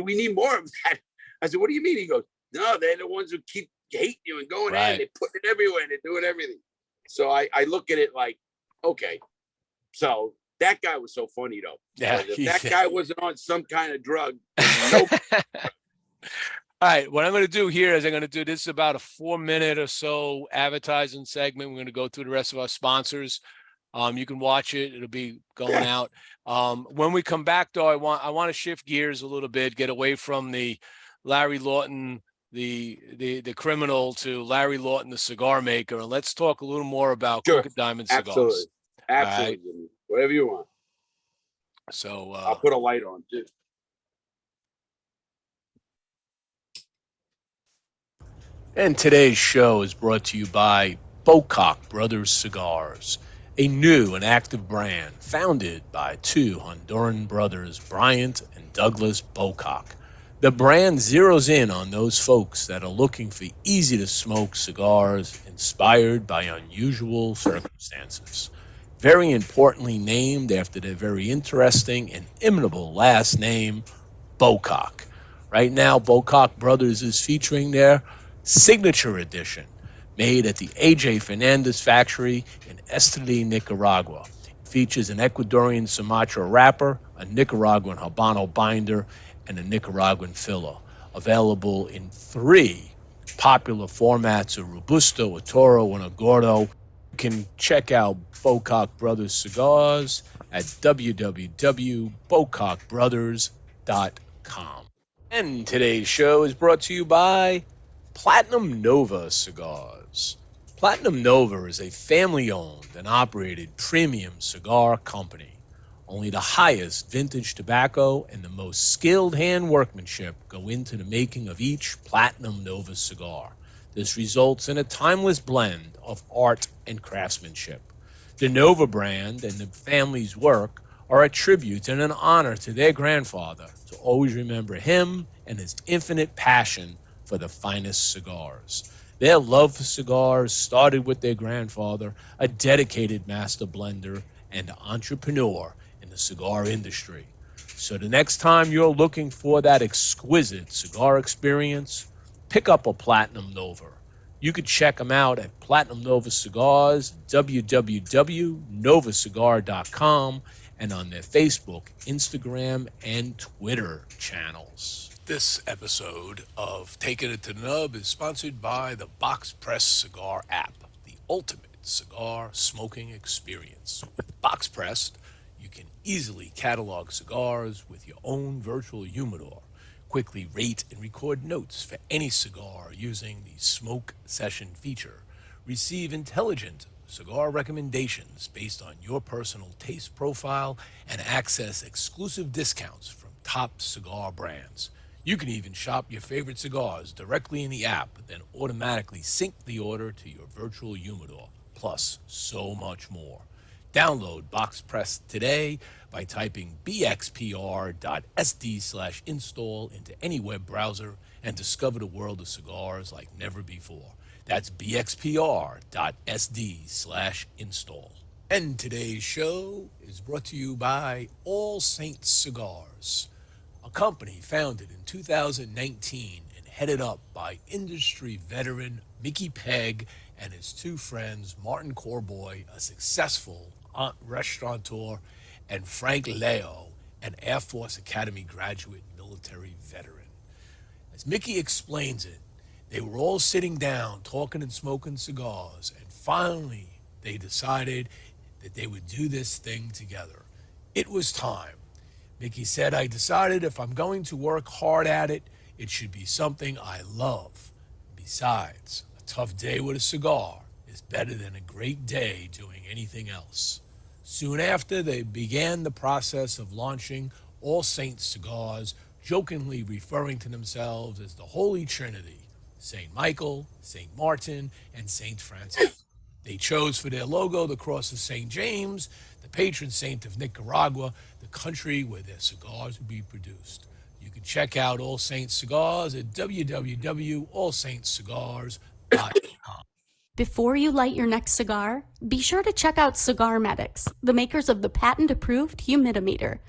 need more of that. I said, what do you mean? He goes, no, they're the ones who keep hating you and going in. They put it everywhere. And they're doing everything. So I look at it like, okay, so that guy was so funny, though. Yeah, if that guy wasn't on some kind of drug, nope. All right, what I'm going to do here is this is about a 4-minute or so advertising segment. We're going to go through the rest of our sponsors. You can watch it. It'll be going out. When we come back, though, I want to shift gears a little bit, get away from the Larry Lawton, the criminal, to Larry Lawton, the cigar maker. And let's talk a little more about Crooked Diamond Cigars. Absolutely. Right? Whatever you want. So I'll put a light on, too. And today's show is brought to you by Bocock Brothers Cigars, a new and active brand founded by two Honduran brothers, Bryant and Douglas Bocock. The brand zeroes in on those folks that are looking for easy-to-smoke cigars inspired by unusual circumstances. Very importantly named after their very interesting and imitable last name, Bocock. Right now, Bocock Brothers is featuring their Signature Edition, made at the A.J. Fernandez factory in Esteli, Nicaragua. It features an Ecuadorian Sumatra wrapper, a Nicaraguan Habano binder, and a Nicaraguan filler. Available in 3 popular formats, a Robusto, a Toro, and a Gordo. You can check out Bocock Brothers Cigars at www.bocockbrothers.com. And today's show is brought to you by Platinum Nova Cigars. Platinum Nova is a family-owned and operated premium cigar company. Only the highest vintage tobacco and the most skilled hand workmanship go into the making of each Platinum Nova cigar. This results in a timeless blend of art and craftsmanship. The Nova brand and the family's work are a tribute and an honor to their grandfather, to always remember him and his infinite passion for the finest cigars. Their love for cigars started with their grandfather, a dedicated master blender and entrepreneur in the cigar industry. So the next time you're looking for that exquisite cigar experience, pick up a Platinum Nova. You could check them out at Platinum Nova Cigars, www.novacigar.com, and on their Facebook, Instagram, and Twitter channels. This episode of Taking It to the Nub is sponsored by the Box Press Cigar app, the ultimate cigar smoking experience. With Box Press, you can easily catalog cigars with your own virtual humidor, quickly rate and record notes for any cigar using the Smoke Session feature, receive intelligent cigar recommendations based on your personal taste profile, and access exclusive discounts from top cigar brands. You can even shop your favorite cigars directly in the app, then automatically sync the order to your virtual humidor. plus so much more. Download Box Press today by typing bxpr.sd/install into any web browser and discover the world of cigars like never before. That's bxpr.sd/install. And today's show is brought to you by All Saints Cigars, a company founded in 2019 and headed up by industry veteran Mickey Pegg and his two friends, Martin Corboy, a successful restaurateur, and Frank Leo, an Air Force Academy graduate military veteran. As Mickey explains it, they were all sitting down, talking and smoking cigars, and finally they decided that they would do this thing together. It was time. Mickey said, I decided if I'm going to work hard at it, it should be something I love. Besides, a tough day with a cigar is better than a great day doing anything else. Soon after, they began the process of launching All Saints Cigars, jokingly referring to themselves as the Holy Trinity, St. Michael, St. Martin, and St. Francis. They chose for their logo the cross of St. James, the patron saint of Nicaragua, the country where their cigars would be produced. You can check out All Saints Cigars at www.allsaintscigars.com. Before you light your next cigar, be sure to check out Cigar Medics, the makers of the patent-approved humidimeter.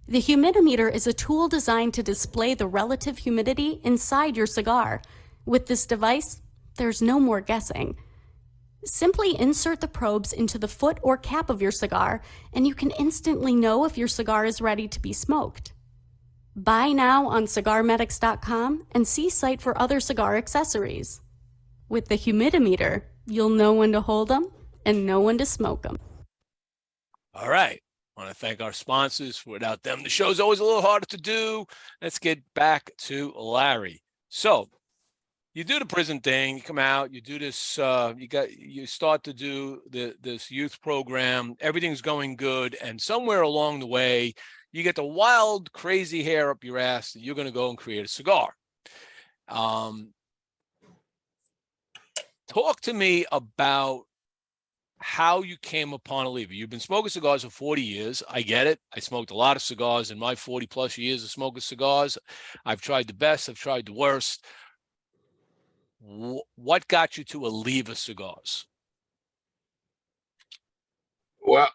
The humidimeter is a tool designed to display the relative humidity inside your cigar. With this device, there's no more guessing. Simply insert the probes into the foot or cap of your cigar, and you can instantly know if your cigar is ready to be smoked. Buy now on cigarmedics.com and see site for other cigar accessories. With the humidimeter, you'll know when to hold them and know when to smoke them. All right. I want to thank our sponsors. Without them, the show's always a little harder to do. Let's get back to Larry. So you do the prison thing, you come out, you do this, you start to do this youth program, everything's going good, and somewhere along the way, you get the wild, crazy hair up your ass that you're going to go and create a cigar. Talk to me about how you came upon a lever. You've been smoking cigars for 40 years. I get it. I smoked a lot of cigars in my 40 plus years of smoking cigars. I've tried the best. I've tried the worst. What got you to Oliva Cigars? Well,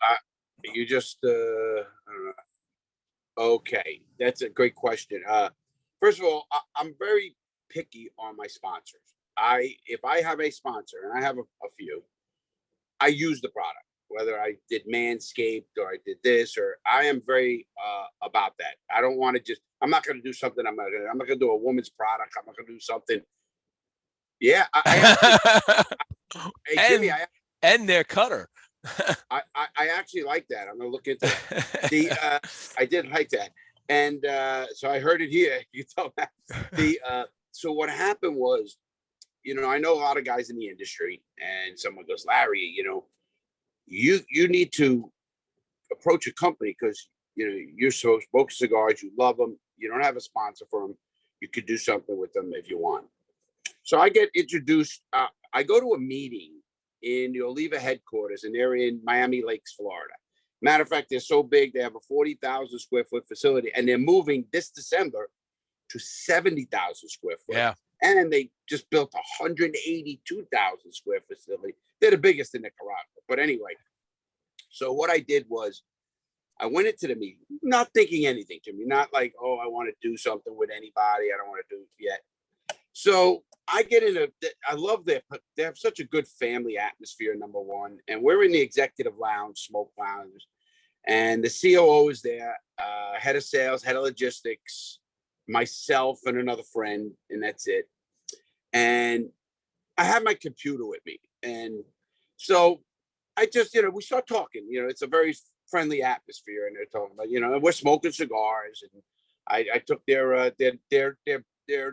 you just, I don't know. Okay, that's a great question. First of all, I'm very picky on my sponsors. If I have a sponsor, and I have a few, I use the product, whether I did Manscaped or I did this, or I am very about that. I don't want to I'm not going to do something. I'm not going to do a woman's product. I'm not going to do something. Yeah. Hey, Jimmie, and their cutter. I actually like that. I'm going to look into that. I did like that. And so I heard it here. You tell that. So what happened was, I know a lot of guys in the industry, and someone goes, Larry, you need to approach a company because, you're so smoke cigars, you love them. You don't have a sponsor for them. You could do something with them if you want. So I get introduced. I go to a meeting in the Oliva headquarters, and they're in Miami Lakes, Florida. Matter of fact, they're so big, they have a 40,000 square foot facility, and they're moving this December to 70,000 square foot. Yeah. And they just built a 182,000 square facility. They're the biggest in Nicaragua. But anyway, so what I did was I went into the meeting, not thinking anything, Jimmie, not like, oh, I want to do something with anybody. I don't want to do it yet. So I get I love they have such a good family atmosphere, number one. And we're in the executive lounge, smoke lounge. And the COO is there, head of sales, head of logistics, myself and another friend, and that's it. And I have my computer with me. And so I just, we start talking, it's a very friendly atmosphere, and they're talking about, and we're smoking cigars. And I took their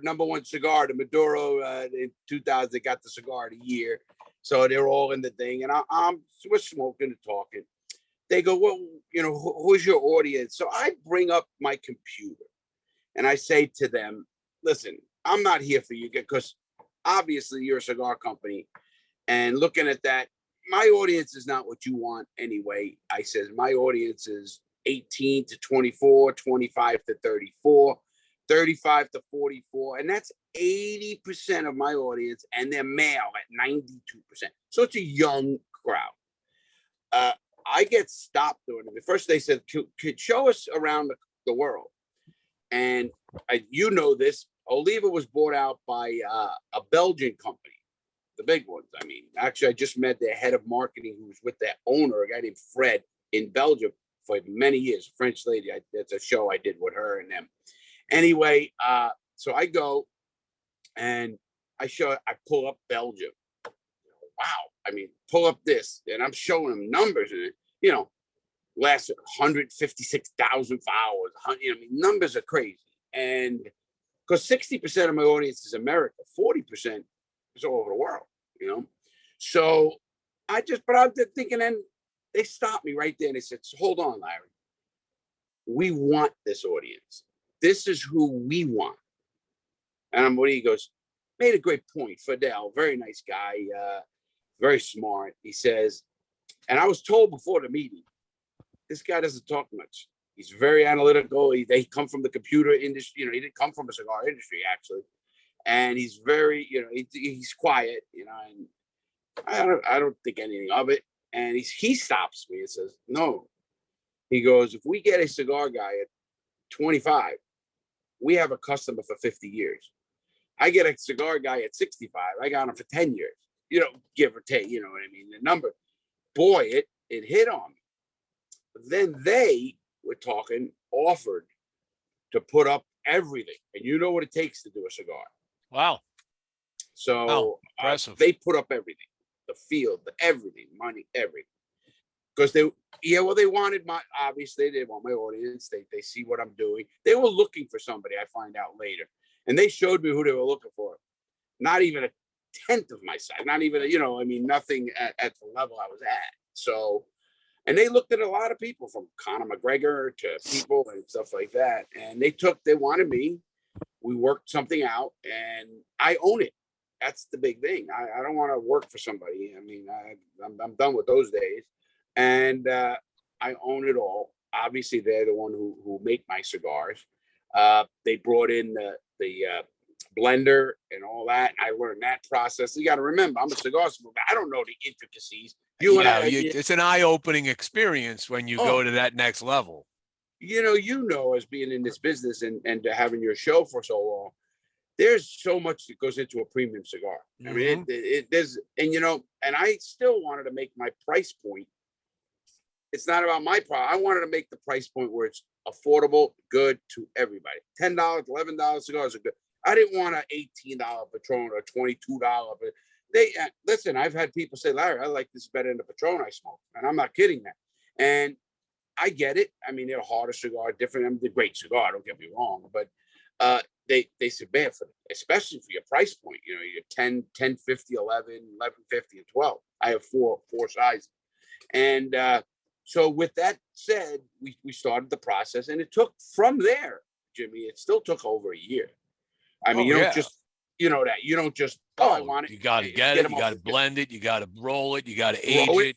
number one cigar, the Maduro, in 2000, they got the cigar of the year. So they're all in the thing, and we're smoking and talking. They go, well, who's your audience? So I bring up my computer and I say to them, listen, I'm not here for you because obviously you're a cigar company, and looking at that, my audience is not what you want anyway. I says my audience is 18 to 24, 25 to 34, 35 to 44, and that's 80% of my audience, and they're male at 92%. So it's a young crowd. I get stopped doing it. First, they said, could show us around the world. And you know this, Oliva was bought out by a Belgian company, the big ones. I mean, actually, I just met their head of marketing who was with their owner, a guy named Fred, in Belgium for many years. French lady. That's a show I did with her and them. Anyway, so I go and I pull up Belgium. Wow. I mean, pull up this, and I'm showing them numbers, and you know, last 156,000 followers. I mean, numbers are crazy. And because 60% of my audience is America, 40% is all over the world, you know? So but I'm thinking, and they stopped me right there and they said, hold on, Larry. We want this audience. This is who we want. And he goes, made a great point. Fidel, very nice guy, very smart. He says, and I was told before the meeting, this guy doesn't talk much. He's very analytical. They come from the computer industry. You know, he didn't come from a cigar industry, actually. And he's very, you know, he's quiet, you know, and I don't think anything of it. And he stops me and says, no. He goes, if we get a cigar guy at 25, we have a customer for 50 years. I get a cigar guy at 65, I got him for 10 years, you know, give or take, you know what I mean? The number, boy, it hit on me. Then they were offered to put up everything. And you know what it takes to do a cigar. Wow. So impressive. they put up everything, the field, everything, money, everything. Because they wanted obviously they want my audience. They see what I'm doing. They were looking for somebody, I find out later. And they showed me who they were looking for. Not even a tenth of my size, not even, you know, I mean, nothing at the level I was at. So, and they looked at a lot of people from Conor McGregor to people and stuff like that. And they wanted me. We worked something out and I own it. That's the big thing. I don't want to work for somebody. I mean, I'm done with those days. And I own it all. Obviously, they're the one who make my cigars. They brought in the blender and all that. And I learned that process. You got to remember, I'm a cigar smoker. I don't know the intricacies. It's an eye-opening experience when you go to that next level. You know, as being in this business and having your show for so long, there's so much that goes into a premium cigar. I mean, there's, and you know, and I still wanted to make my price point. It's not about my product. I wanted to make the price point where it's affordable, good to everybody. $10, $11 cigars are good. I didn't want an $18 Patron or $22. But listen, I've had people say, Larry, I like this better than the Patron I smoke. And I'm not kidding that. And I get it. I mean, they're a harder cigar, different. I mean, they're a great cigar, don't get me wrong. But they said, man, especially for your price point, you know, you're 10, 10, 50, 11, 11, 50, and 12. I have four sizes. And so with that said, we started the process, and it took from there, Jimmy, it still took over a year. I mean, you don't just, you know, that you don't just, I want it. You got to get it. You got to blend it. You got to roll it. You got to age it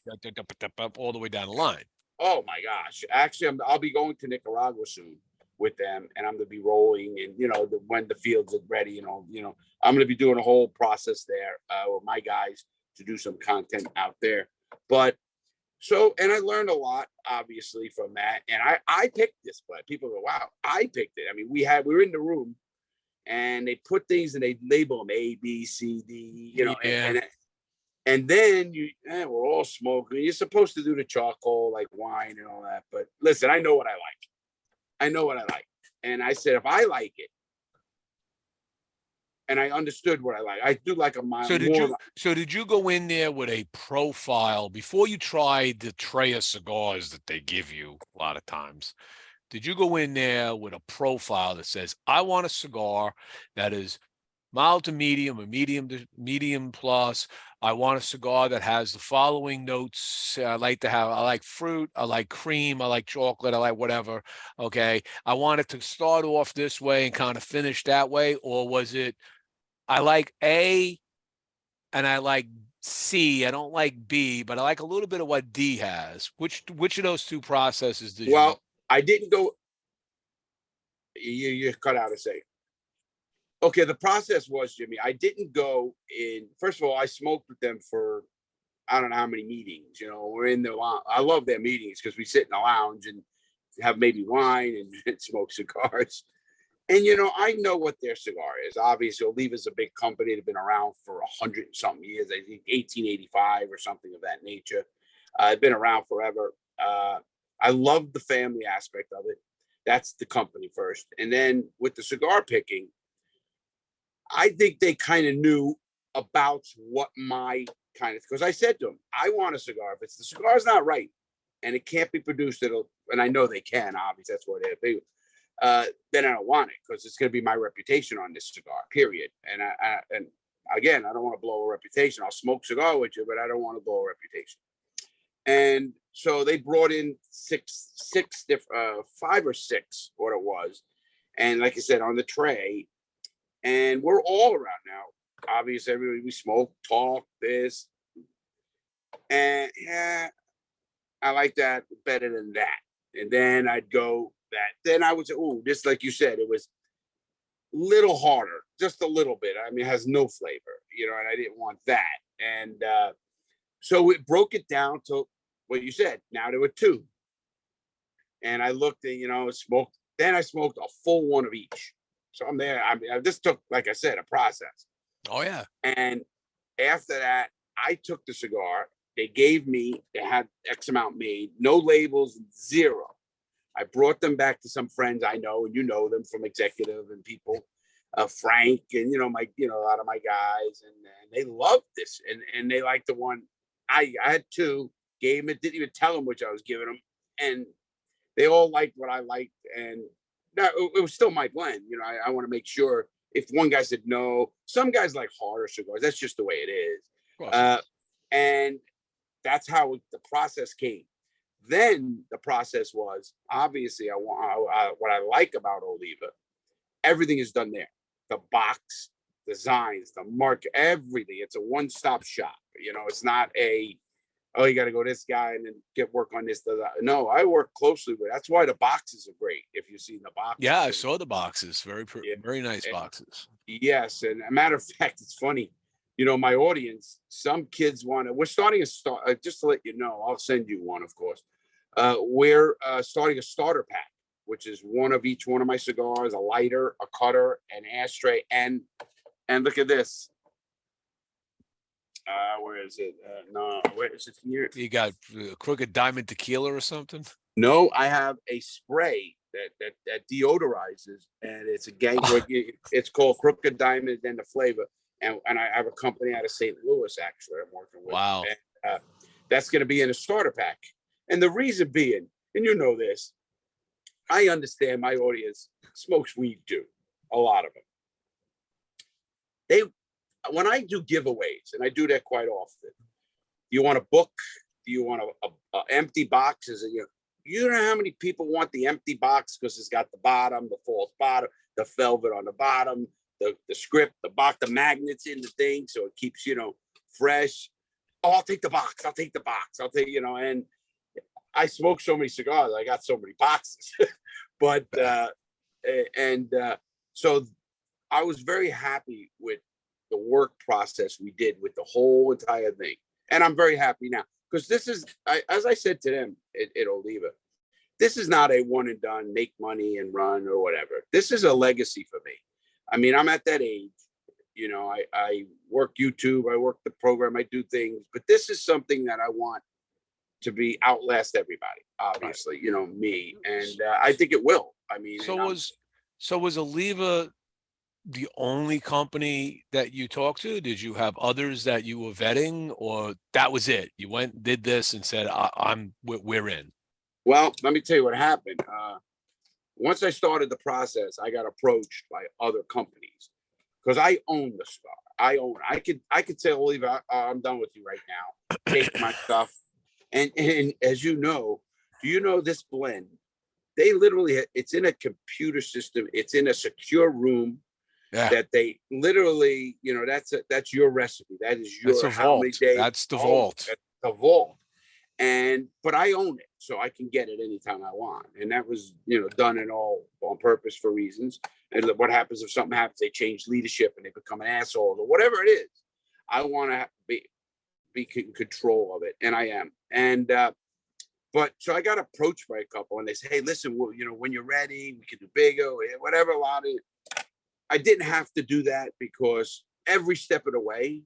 all the way down the line. Oh my gosh. Actually, I'll be going to Nicaragua soon with them, and I'm going to be rolling, and, you know, when the fields are ready, you know, I'm going to be doing a whole process there with my guys to do some content out there. But so, and I learned a lot, obviously, from that. And I picked this, but people go, wow, I picked it. I mean, we were in the room, and they put things and they label them A, B, C, D, you know, and then we're all smoking. You're supposed to do the charcoal, like wine and all that. But listen, I know what I like. And I said, if I like it, and I understood what I like. I do like a mild. So did you go in there with a profile before you tried the tray of cigars that they give you a lot of times? Did you go in there with a profile that says, I want a cigar that is mild to medium or medium to medium plus? I want a cigar that has the following notes. I like fruit, I like cream, I like chocolate, I like whatever. Okay. I want it to start off this way and kind of finish that way. Or was it, I like A and I like C. I don't like B, but I like a little bit of what D has. Which of those two processes did you? Well, I didn't go. You cut out a second. Okay, the process was, Jimmie, I didn't go in. First of all, I smoked with them for I don't know how many meetings. You know, we're in the lounge. I love their meetings because we sit in the lounge and have maybe wine and smoke cigars. And you know, I know what their cigar is. Obviously, Oliva's a big company. They've been around for 100 and something years. I think 1885 or something of that nature. I've been around forever. I love the family aspect of it. That's the company first, and then with the cigar picking, I think they kind of knew about what my kind of, because I said to them, I want a cigar. If the cigar's not right and it can't be produced, and I know they can, obviously, that's what they do. Then I don't want it because it's going to be my reputation on this cigar, period. And again, I don't want to blow a reputation. I'll smoke cigar with you, but I don't want to blow a reputation. And so they brought in five or six, what it was. And like I said, on the tray, and we're all around now. Obviously, everybody, we smoke, talk, this. And yeah, I like that better than that. And then I'd go that. Then I would say, oh, just like you said, it was a little harder, just a little bit. I mean, it has no flavor, you know, and I didn't want that. And so it broke it down to what you said. Now there were two. And I looked at, you know, smoked. Then I smoked a full one of each. So I'm there. I mean, this took, like I said, a process. Oh, yeah. And after that, I took the cigar. They gave me, they had X amount made, no labels, zero. I brought them back to some friends I know, and you know them from executive and people, Frank, and a lot of my guys, and they loved this, and they liked the one. I had two, gave them it, didn't even tell them which I was giving them, and they all liked what I liked, and now it was still my blend. You know, I want to make sure if one guy said no, some guys like harder cigars. That's just the way it is. And that's how the process came. Then the process was, obviously, what I like about Oliva, everything is done there. The box, designs, the mark, everything. It's a one-stop shop. You know, it's not oh, you got to go this guy and then get work on this. No, I work closely with. That's why the boxes are great. If you've seen the boxes. Yeah, I saw the boxes. Very nice boxes. Yes, and a matter of fact, it's funny. You know, my audience, some kids we're starting just to let you know, I'll send you one, of course. We're starting a starter pack, which is one of each one of my cigars, a lighter, a cutter, an ashtray, and look at this. Where is it? No, where is it here? You got Crooked Diamond tequila or something? No, I have a spray that deodorizes, and it's a gang. It's called Crooked Diamond and the flavor. And I have a company out of St. Louis, actually, I'm working with. Wow. And, that's going to be in a starter pack. And the reason being, and you know this, I understand my audience smokes weed too, a lot of them. When I do giveaways, and I do that quite often, do you want a book? Do you want a empty box? You know how many people want the empty box because it's got the bottom, the false bottom, the velvet on the bottom, the script, the box, the magnets in the thing, so it keeps, fresh. Oh, I'll take the box. I'll take, and I smoke so many cigars. I got so many boxes, but, so I was very happy with the work process we did with the whole entire thing. And I'm very happy now because this is, as I said to them at Oliva, this is not a one and done, make money and run or whatever. This is a legacy for me. I mean, I'm at that age, I work YouTube, I work the program, I do things, but this is something that I want to be outlast everybody, obviously, me. And I think it will. I mean, so was Oliva the only company that you talked to? Did you have others that you were vetting, or that was it? You went, did this and said, we're in. Well, let me tell you what happened. Once I started the process, I got approached by other companies because I own the cigar. I could say, Oliva, I'm done with you right now. Take my stuff. And as you know, do you know this blend? They literally, it's in a computer system. It's in a secure room. Yeah. that they literally, you know, that's your recipe. That is That's your the how many vault. days. That's the Oh, vault. that's the vault. But I own it, so I can get it anytime I want. And that was, you know, done and all on purpose for reasons. And what happens if something happens? They change leadership and they become an asshole or whatever it is. I want to be in control of it, and I am. And but so I got approached by a couple, and they say, "Hey, listen, well, you know, when you're ready, we can do bigger, whatever." A lot of I didn't have to do that because every step of the way,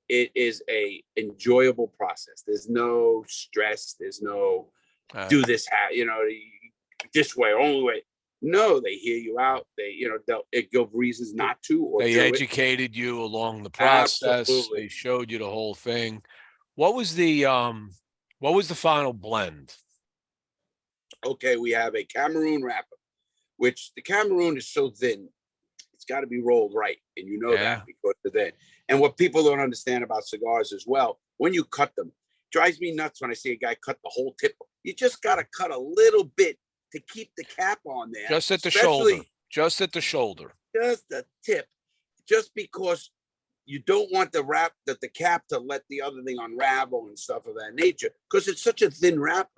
it is a enjoyable process. There's no stress. There's no do this, you know, this way, only way. No, they hear you out. They, you know, it give reasons not to, or They do educated you along the process. Absolutely. They showed you the whole thing. What was the final blend? Okay, we have a Cameroon wrapper, which the Cameroon is so thin, it's got to be rolled right, and you know that because of that. And what people don't understand about cigars as well, when you cut them, drives me nuts when I see a guy cut the whole tip. You just got to cut a little bit to keep the cap on there. Just at the shoulder. Just at the shoulder. Just the tip. Just because you don't want the cap to let the other thing unravel and stuff of that nature, because it's such a thin wrapper.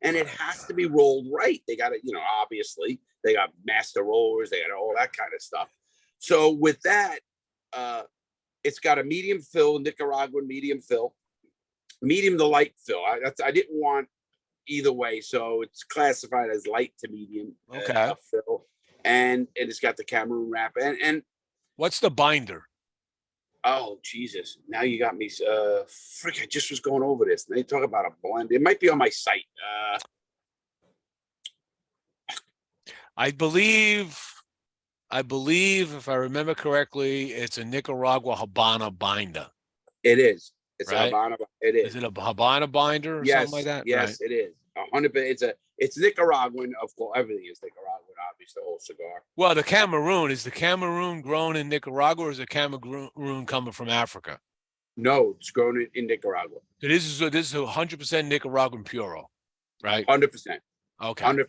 And it has to be rolled right. They got to, you know, obviously, they got master rollers, they got all that kind of stuff. So with that, it's got a medium fill, Nicaraguan medium fill, medium to light fill. I didn't want either way, so it's classified as light to medium fill, and it's got the Cameroon wrap. And what's the binder? Oh Jesus! Now you got me. Frick! I just was going over this. They talk about a blend. It might be on my site. I believe, if I remember correctly, it's a Nicaragua Habana binder. It is. It's right? a Habana. It is. Is it a Habana binder or something like that? Yes, right. It is. 100%. It's Nicaraguan. Of course, everything is Nicaraguan. Obviously, the whole cigar. Well, the Cameroon, is the Cameroon grown in Nicaragua, or is the Cameroon coming from Africa? No, it's grown in Nicaragua. So this is 100% Nicaraguan Puro, right? 100%. Okay. 100%.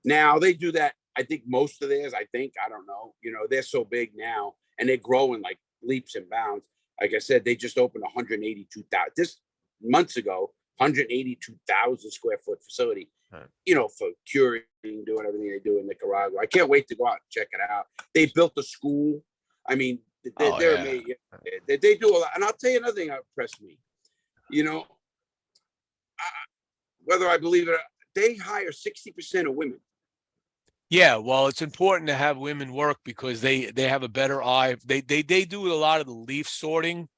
Now they do that. I think most of theirs. I don't know. You know, they're so big now, and they're growing like leaps and bounds. Like I said, they just opened 182,000 this months ago. 182,000 square foot facility. Right. You know, for curing, doing everything they do in Nicaragua. I can't wait to go out and check it out. They built a school. I mean, they're amazing. They do a lot. And I'll tell you another thing that impressed me. You know, whether I believe it or not, they hire 60% of women. Yeah, well, it's important to have women work because they have a better eye. They do a lot of the leaf sorting,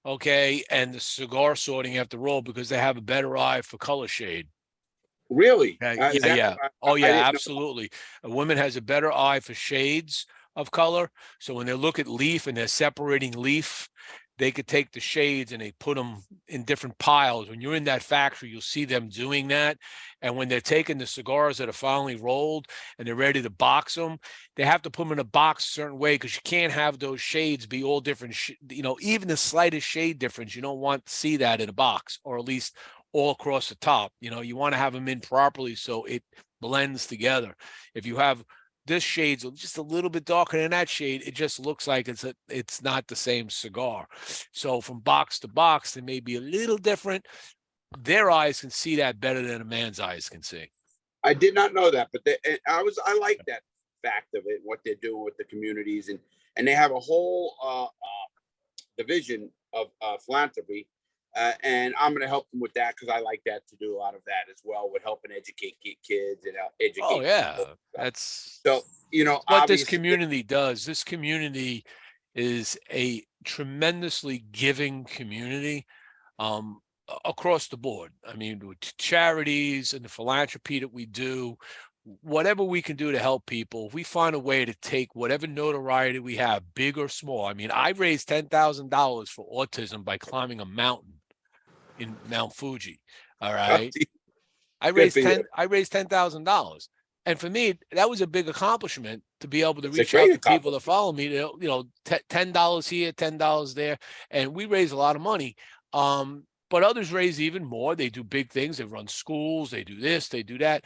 okay, and the cigar sorting after roll because they have a better eye for color shade. Really? Yeah. Oh, yeah, absolutely. A woman has a better eye for shades of color. So when they look at leaf and they're separating leaf, they could take the shades and they put them in different piles. When you're in that factory, you'll see them doing that. And when they're taking the cigars that are finally rolled and they're ready to box them, they have to put them in a box a certain way because you can't have those shades be all different. You know, even the slightest shade difference, you don't want to see that in a box, or at least all across the top. You know, you want to have them in properly so it blends together. If you have this shade's just a little bit darker than that shade, it just looks like it's not the same cigar. So from box to box, they may be a little different. Their eyes can see that better than a man's eyes can see. I did not know that, but I like that fact of it, what they're doing with the communities, and they have a whole division of philanthropy. And I'm going to help them with that because I like that to do a lot of that as well with helping educate kids and educate. Oh yeah, people. that's so you know what this community does. This community is a tremendously giving community across the board. I mean, with charities and the philanthropy that we do, whatever we can do to help people, we find a way to take whatever notoriety we have, big or small. I mean, I raised $10,000 for autism by climbing a mountain in Mount Fuji. All right. I raised $10,000. And for me, that was a big accomplishment to be able to reach out to people that follow me, $10 here, $10 there. And we raised a lot of money. but others raise even more. They do big things. They run schools. They do this. They do that.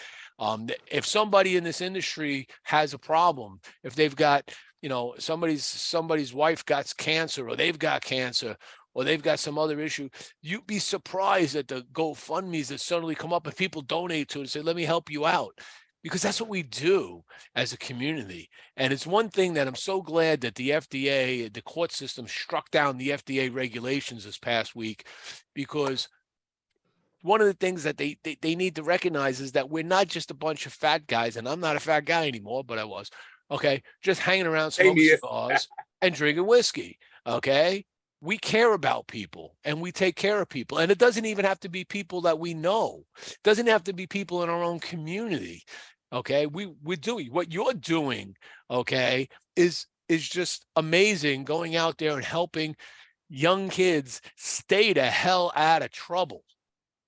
If somebody in this industry has a problem, if they've got, you know, somebody's wife got cancer, or they've got cancer, or they've got some other issue, you'd be surprised at the GoFundMe's that suddenly come up and people donate to it and say, let me help you out. Because that's what we do as a community. And it's one thing that I'm so glad that the FDA, the court system, struck down the FDA regulations this past week, because one of the things that they need to recognize is that we're not just a bunch of fat guys, and I'm not a fat guy anymore, but I was, okay, just hanging around smoking cigars and drinking whiskey, okay? We care about people and we take care of people. And it doesn't even have to be people that we know. It doesn't have to be people in our own community. Okay, we're doing what you're doing, okay, is just amazing, going out there and helping young kids stay the hell out of trouble,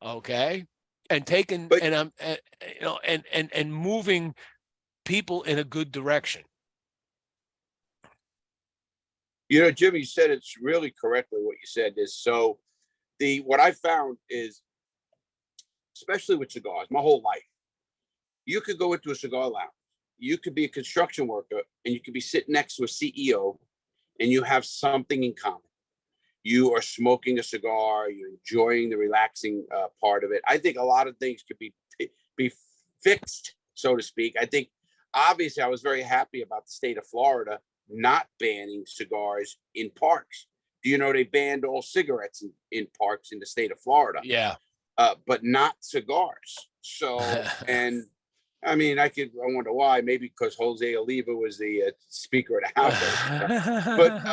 okay, and taking and you know, and moving people in a good direction. You know, Jimmy said it's really correctly what you said is, so what I found is, especially with cigars, my whole life, you could go into a cigar lounge, you could be a construction worker, and you could be sitting next to a CEO, and you have something in common. You are smoking a cigar, you're enjoying the relaxing part of it. I think a lot of things could be fixed, so to speak. I think, obviously, I was very happy about the state of Florida not banning cigars in parks. Do you know they banned all cigarettes in parks in the state of Florida? Yeah. But not cigars. So, and I mean, I wonder why. Maybe because Jose Oliva was the Speaker of the House. But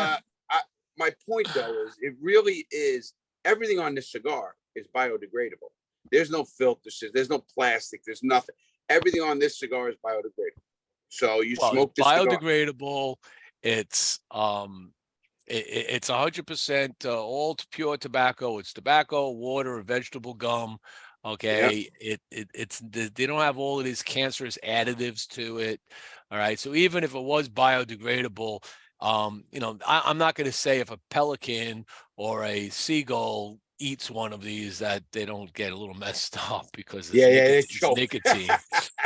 my point, though, is it really is, everything on this cigar is biodegradable. There's no filters, there's no plastic, there's nothing. Everything on this cigar is biodegradable. So you smoke this biodegradable. It's 100% all pure tobacco. It's tobacco, water, vegetable gum. Okay, yep. They don't have all of these cancerous additives to it. All right, so even if it was biodegradable, you know, I'm not going to say if a pelican or a seagull eats one of these that they don't get a little messed up, because it's nicotine.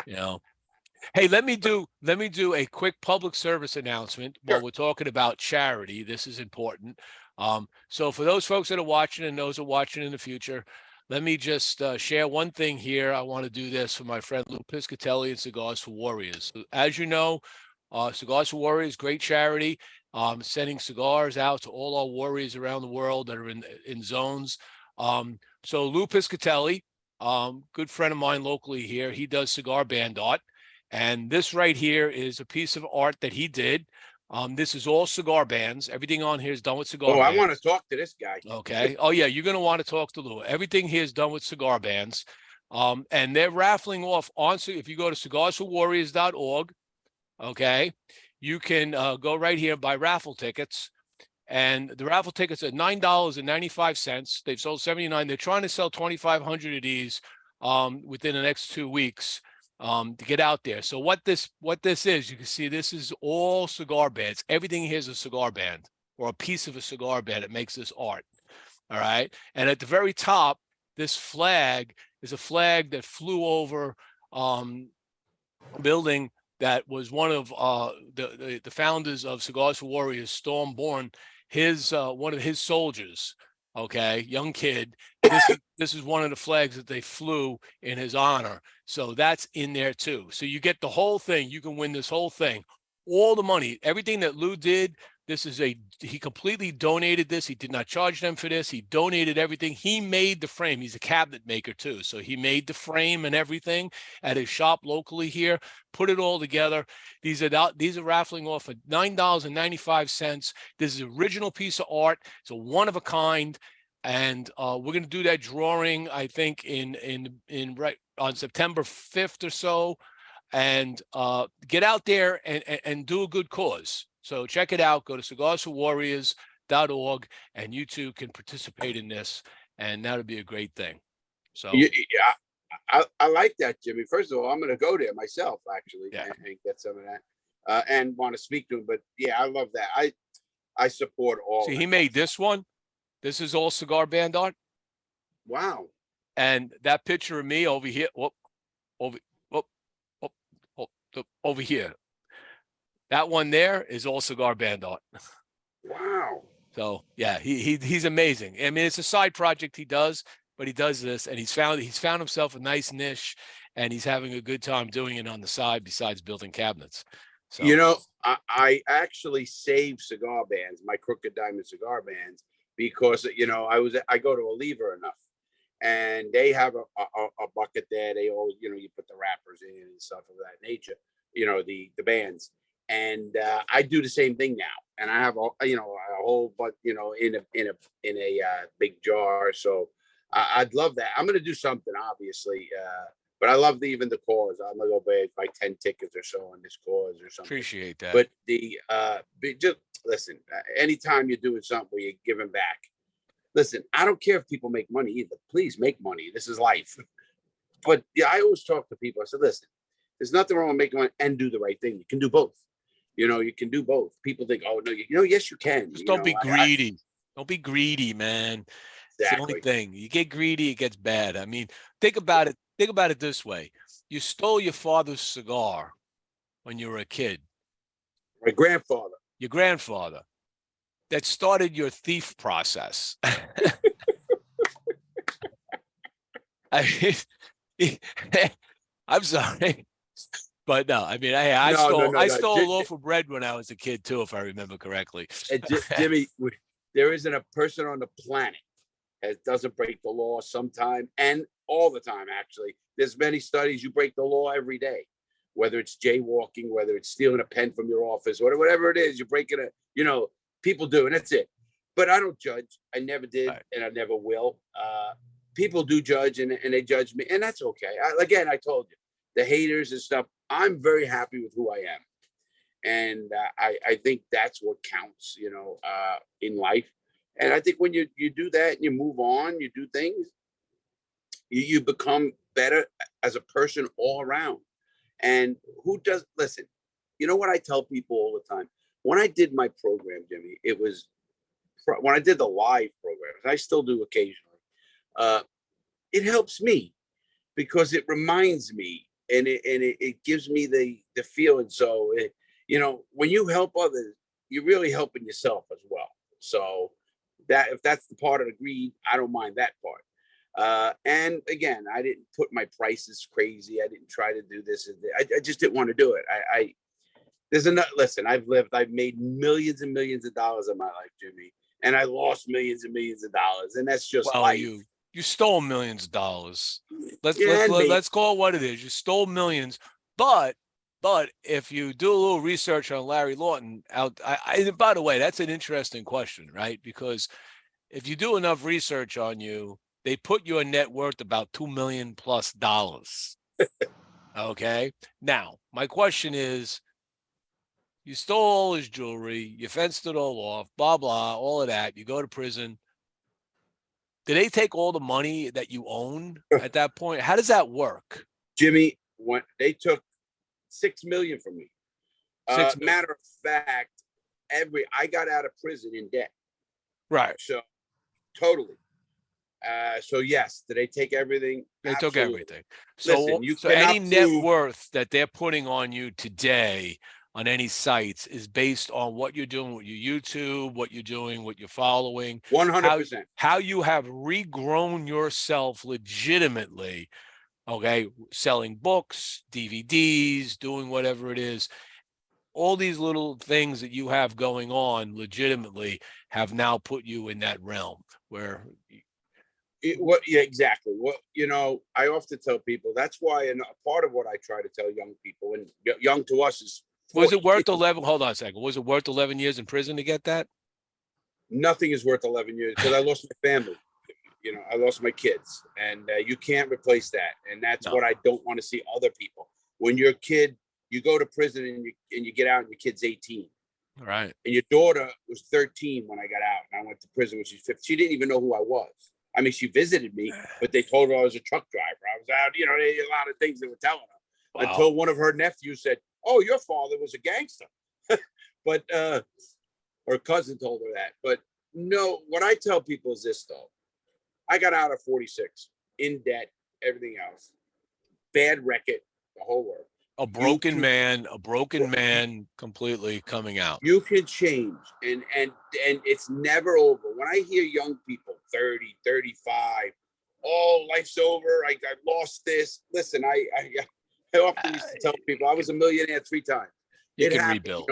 You know. Hey, let me do a quick public service announcement while we're talking about charity. This is important. So for those folks that are watching and those who are watching in the future, let me just share one thing here. I want to do this for my friend Lou Piscatelli and Cigars for Warriors. As you know, Cigars for Warriors, great charity, sending cigars out to all our warriors around the world that are in zones. So Lou Piscatelli, good friend of mine locally here, he does cigar band art. And this right here is a piece of art that he did. This is all cigar bands. Everything on here is done with cigar bands. I want to talk to this guy. Okay. Oh, yeah, you're going to want to talk to Lou. Everything here is done with cigar bands. And they're raffling off if you go to cigarsforwarriors.org, okay, you can go right here and buy raffle tickets. And the raffle tickets are $9.95. They've sold 79. They're trying to sell 2,500 of these within the next 2 weeks. To get out there. So what this is, you can see this is all cigar bands. Everything here is a cigar band or a piece of a cigar band. It makes this art. All right. And at the very top, this flag is a flag that flew over a building that was one of the founders of Cigars for Warriors, Storm Bourne, one of his soldiers. Okay, young kid. This is one of the flags that they flew in his honor. So that's in there too. So you get the whole thing. You can win this whole thing. All the money, everything that Lou did, he completely donated this. He did not charge them for this. He donated everything. He made the frame. He's a cabinet maker too. So he made the frame and everything at his shop locally here, put it all together. These are raffling off at $9.95. This is an original piece of art. It's a one of a kind. And we're going to do that drawing, I think, right on September 5th or so. And get out there and do a good cause. So check it out. Go to cigarsforwarriors.org, and you too can participate in this, and that would be a great thing. So yeah, I like that, Jimmy. First of all, I'm going to go there myself, actually, and get some of that, and want to speak to him. But yeah, I love that. I support all. See, he made this one. This is all cigar band art. Wow. And that picture of me over here, over, over here, that one there is all Cigar Band art. Wow. So yeah, he's amazing. I mean, it's a side project he does, but he does this, and he's found himself a nice niche, and he's having a good time doing it on the side besides building cabinets. So You know, I actually saved cigar bands, my Crooked Diamond cigar bands, because I go to a Lever enough, and they have a bucket there. They always, you put the wrappers in and stuff of that nature. The bands, and I do the same thing now. And I have a whole, but in a big jar. So I'd love that. I'm gonna do something, obviously. But I love even the cause. I'm gonna go buy 10 tickets or so on this cause or something. appreciate that. But just listen. Anytime you're doing something where you're giving back, listen. I don't care if people make money either. Please make money. This is life. But yeah, I always talk to people. I said, listen, there's nothing wrong with making money and do the right thing. You can do both. You can do both. People think, oh no, yes, you can. Just don't be greedy. Don't be greedy, man. It's the only Exactly. thing. You get greedy, it gets bad. I mean, think about it. Think about it this way: you stole your father's cigar when you were a kid. My grandfather. Your grandfather. That started your thief process. I mean, I'm sorry. But no, I mean, I stole a loaf of bread when I was a kid too, if I remember correctly. Jimmie, there isn't a person on the planet that doesn't break the law sometime and all the time. Actually, there's many studies. You break the law every day, whether it's jaywalking, whether it's stealing a pen from your office, whatever it is, you're breaking it. People do, and that's it. But I don't judge. I never did, Right. and I never will. People do judge, and they judge me, and that's okay. I told you, the haters and stuff. I'm very happy with who I am. And I think that's what counts, in life. And I think when you do that and you move on, you do things, you become better as a person all around. And listen, you know what I tell people all the time? When I did my program, Jimmie, it was when I did the live programs, I still do occasionally. It helps me because it reminds me and it gives me the feeling. So, when you help others, you're really helping yourself as well. So that if that's the part of the greed, I don't mind that part. And again, I didn't put my prices crazy. I didn't try to do this. I just didn't want to do it. Listen, I've made millions and millions of dollars in my life, Jimmie, and I lost millions and millions of dollars. And that's just life. You stole millions of dollars. Let's call it what it is. You stole millions, but if you do a little research on Larry Lawton, by the way, that's an interesting question, right? Because if you do enough research on you, they put your net worth about $2 million plus. Okay. Now, my question is, you stole all his jewelry, you fenced it all off, blah blah, all of that. You go to prison. Do they take all the money that you own at that point? How does that work? Jimmie, when they took $6 million from me. Matter of fact, I got out of prison in debt. Right. So totally. So yes, did they take everything? They Absolutely. took everything. So, Listen, so any net worth that they're putting on you today on any sites is based on what you're doing with your YouTube, what you're doing, what you're following, 100%. How you have regrown yourself legitimately. Okay, selling books, DVDs, doing whatever it is. All these little things that you have going on legitimately have now put you in that realm where. Yeah, exactly. Well, I often tell people that's why, and part of what I try to tell young people, and young to us is. Was it worth 11? Hold on a second. Was it worth 11 years in prison to get that? Nothing is worth 11 years because I lost my family. I lost my kids, and you can't replace that. And that's what I don't want to see other people. When you're a kid, you go to prison and you get out, and your kid's 18. Right. And your daughter was 13 when I got out, and I went to prison when she was 15. She didn't even know who I was. I mean, she visited me, but they told her I was a truck driver. I was out, a lot of things they were telling her. Wow. Until one of her nephews said, "Oh, your father was a gangster." But her cousin told her that. But no, what I tell people is this, though. I got out at 46, in debt, everything else, bad record, the whole work. A broken man completely coming out. You can change, and it's never over. When I hear young people 30, 35, oh, life's over, I lost this. Listen, I often used to tell people I was a millionaire 3 times. You can rebuild.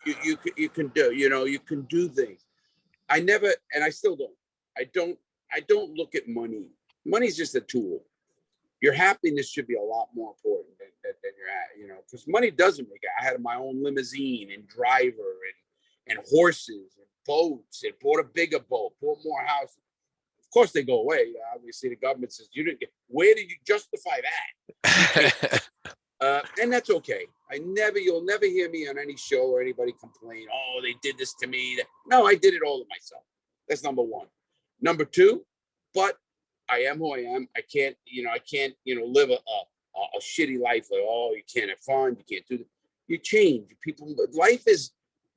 You can do, you can do things. I never, and I still don't. I don't look at money. Money's just a tool. Your happiness should be a lot more important than your, because money doesn't make it. I had my own limousine and driver and horses and boats, and bought a bigger boat, bought more houses. Of course they go away. Obviously the government says you didn't get, where did you justify that? And that's okay. You'll never hear me on any show or anybody complain, oh, they did this to me. No, I did it all to myself. That's number one. Number two, but I am who I am. I can't live a shitty life. Like, oh, you can't have fun. You can't do that. You change. People,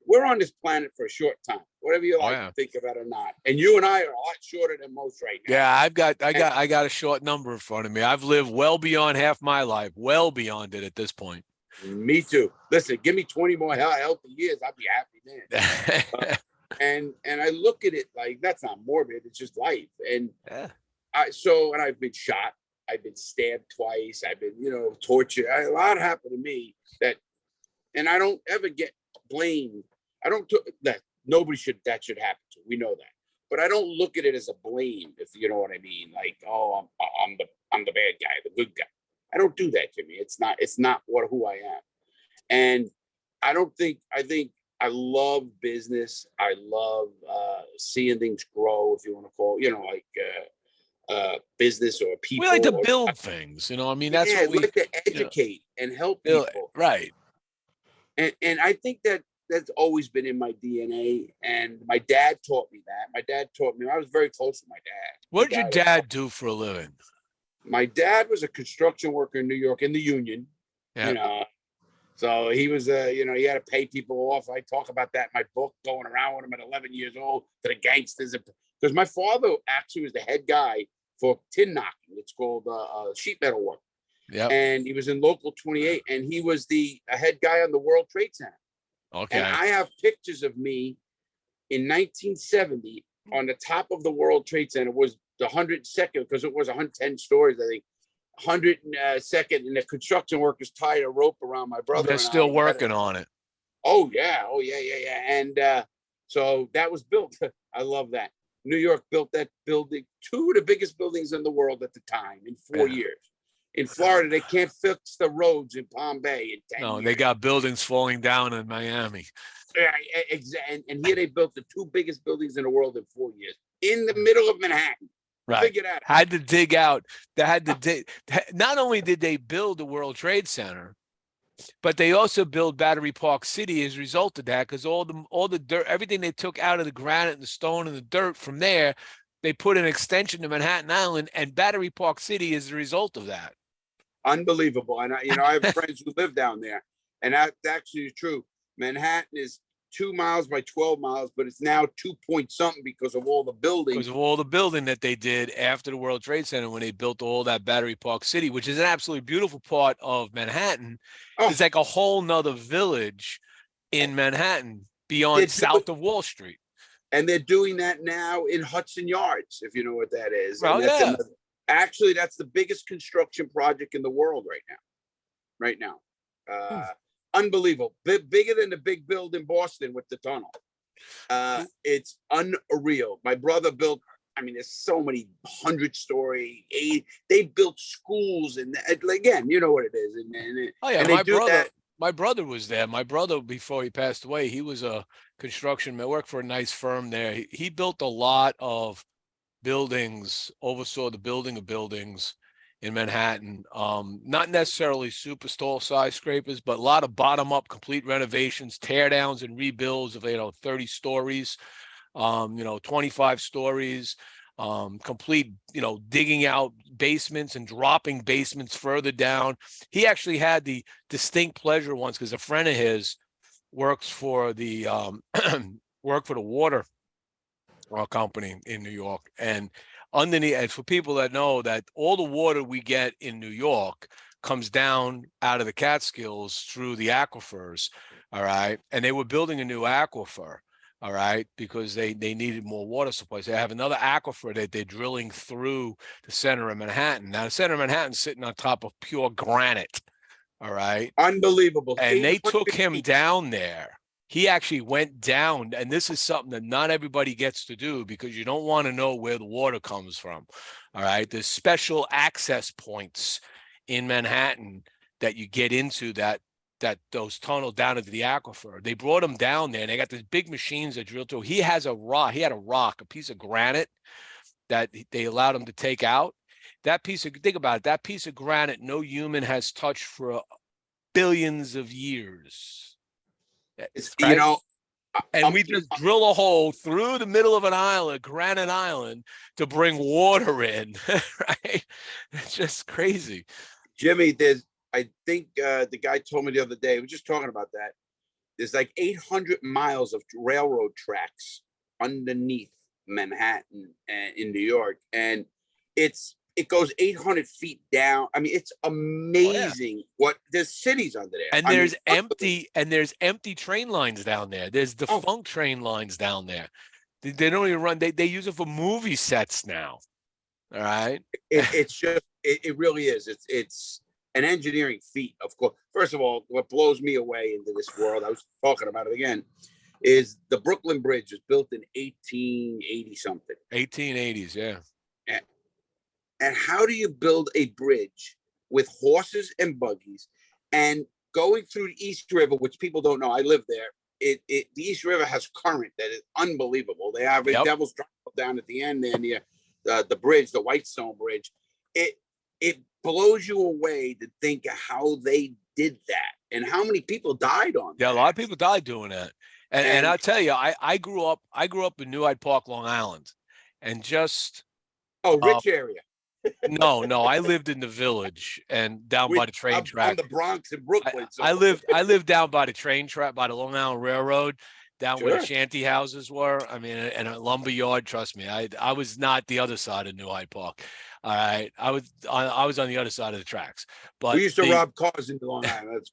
we're on this planet for a short time, whatever you like to think about or not. And you and I are a lot shorter than most right now. Yeah, I got a short number in front of me. I've lived well beyond half my life, well beyond it at this point. Me too. Listen, give me 20 more healthy years. I'll be happy then. And I look at it like that's not morbid. It's just life. And I've been shot. I've been stabbed twice. I've been, tortured. A lot happened to me and I don't ever get blamed. That should happen to. We know that. But I don't look at it as a blame, if you know what I mean. Like, oh, I'm the bad guy, the good guy. I don't do that, Jimmy. It's not who I am. And I think I love business. I love seeing things grow, if you want to call it, business or people. We like to build things, I mean, that's what we like to educate and help people. Right. And I think that's always been in my DNA. And my dad taught me that. I was very close to my dad. What did your dad do for a living? My dad was a construction worker in New York in the union, So he was, he had to pay people off. I talk about that in my book, going around with him at 11 years old to the gangsters. Because my father actually was the head guy for tin knocking. It's called sheet metal work. Yeah. And he was in Local 28, and he was the head guy on the World Trade Center. Okay. And I have pictures of me in 1970 on the top of the World Trade Center. It was the 102nd, because it was 110 stories, I think. 102nd, and the construction workers tied a rope around my brother. They're still working on it. Oh yeah. And so that was built. I love that. New York built that building, 2 of the biggest buildings in the world at the time, in 4 years. In Florida, they can't fix the roads in Palm Bay in 10 years. They got buildings falling down in Miami. Yeah, and here they built the 2 biggest buildings in the world in 4 years, in the middle of Manhattan. Right. Figure that out. Had to dig out. They had to dig. Not only did they build the World Trade Center, but they also built Battery Park City as a result of that, because all the dirt, everything they took out of the granite and the stone and the dirt from there, they put an extension to Manhattan Island, and Battery Park City is the result of that. Unbelievable. And I have friends who live down there, and that's actually true. Manhattan is 2 miles by 12 miles, but it's now 2 point something because of all the building. Because of all the building that they did after the World Trade Center when they built all that Battery Park City, which is an absolutely beautiful part of Manhattan. It's like a whole nother village in Manhattan beyond south of Wall Street. And they're doing that now in Hudson Yards, if you know what that is. Oh, yeah. Actually, that's the biggest construction project in the world right now. Unbelievable. Bigger than the big build in Boston with the tunnel. It's unreal. My brother built, there's so many 100-story, they built schools, and again, you know what it is. And my brother was there. My brother, before he passed away, he was a construction man, worked for a nice firm there. He built a lot of buildings, oversaw the building of buildings in Manhattan, not necessarily super tall skyscrapers, but a lot of bottom-up complete renovations, tear downs and rebuilds of 30 stories, 25 stories, complete, digging out basements and dropping basements further down. He actually had the distinct pleasure once, because a friend of his works for the water our company in New York. And underneath, and for people that know that all the water we get in New York comes down out of the Catskills through the aquifers. All right. And they were building a new aquifer. All right, because they needed more water supplies. They have another aquifer that they're drilling through the center of Manhattan. Now, the center of Manhattan's sitting on top of pure granite. All right. Unbelievable. And they 800 took him feet. down there. He actually went down, and this is something that not everybody gets to do because you don't want to know where the water comes from. All right. There's special access points in Manhattan that you get into that those tunnels down into the aquifer. They brought him down there and they got these big machines that drill through. He had a rock, a piece of granite that they allowed him to take out. Think about it, that piece of granite no human has touched for billions of years. It's, right? you know, And we just drill a hole through the middle of an island, Granite Island, to bring water in, right? It's just crazy. Jimmie, I think the guy told me the other day, we were just talking about that. There's like 800 miles of railroad tracks underneath Manhattan and in New York. And it goes 800 feet down. I mean, it's amazing what there's cities under there. And there's empty train lines down there. There's defunct train lines down there. They don't even run. They use it for movie sets now. All right. It's just, it really is. It's an engineering feat, of course. First of all, what blows me away into this world, I was talking about it again, is the Brooklyn Bridge was built in 1880 something. 1880s, yeah. And how do you build a bridge with horses and buggies and going through the East River, which people don't know? I live there. The East River has current that is unbelievable. They have a Devil's Triangle down at the end there near the bridge, the Whitestone Bridge. It blows you away to think of how they did that and how many people died on that. Yeah, a lot of people died doing that. And I'll tell you, I grew up in New Hyde Park, Long Island, and just rich area. No, I lived in the Village and down by the train track. I'm the Bronx in Brooklyn. I lived down by the train track, by the Long Island Railroad, down where the shanty houses were. I mean, and a lumber yard. Trust me, I was not the other side of New Hyde Park. All right, I was on the other side of the tracks. But we used to rob cars in Long Island.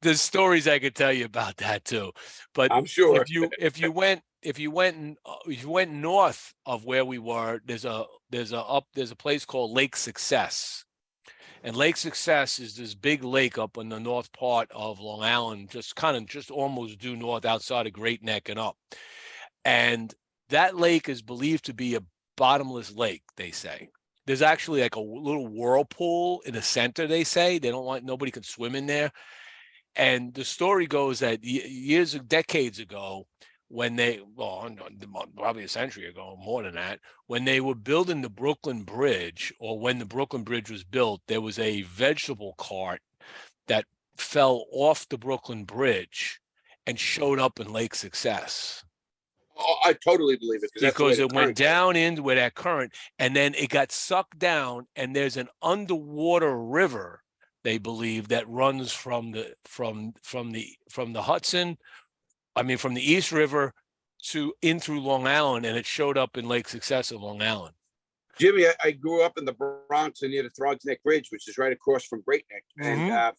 There's stories I could tell you about that too. But I'm sure if you went north of where we were, there's a place called Lake Success. And Lake Success is this big lake up in the north part of Long Island, just almost due north outside of Great Neck and up. And that lake is believed to be a bottomless lake, they say. There's actually like a little whirlpool in the center, they say. Nobody can swim in there. And the story goes that decades ago, when probably a century ago, more than that, when they were building the Brooklyn Bridge, or when the Brooklyn Bridge was built, there was a vegetable cart that fell off the Brooklyn Bridge and showed up in Lake Success. Oh, I totally believe it. Because it went down into where that current, and then it got sucked down, and there's an underwater river, they believe, that runs from the Hudson, from the East River in through Long Island, and it showed up in Lake Success in Long Island. Jimmie, I grew up in the Bronx and near the Throgs Neck Bridge, which is right across from Great Neck. Mm-hmm. And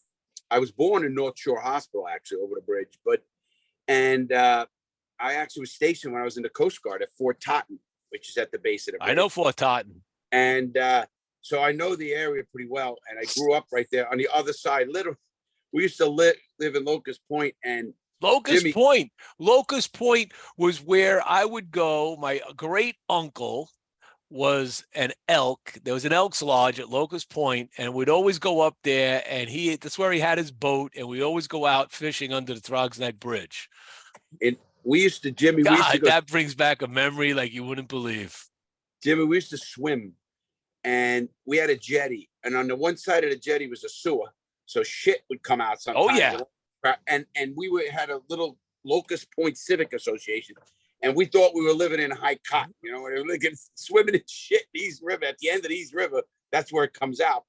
I was born in North Shore Hospital, actually, over the bridge. I actually was stationed when I was in the Coast Guard at Fort Totten, which is at the base of the bridge. I know Fort Totten. And so I know the area pretty well. And I grew up right there on the other side. Literally, we used to live in Locust Point, and Locust Point was where I would go. My great uncle was an elk. There was an Elks Lodge at Locust Point, and we'd always go up there, and that's where he had his boat, and we'd always go out fishing under the Throgs Neck Bridge. And we used to, Jimmie, that brings back a memory like you wouldn't believe. Jimmie, we used to swim, and we had a jetty, and on the one side of the jetty was a sewer, so shit would come out sometimes. Oh yeah. And we had a little Locust Point Civic Association, and we thought we were living in High Cotton, we were swimming in shit in East River. At the end of the East River, that's where it comes out,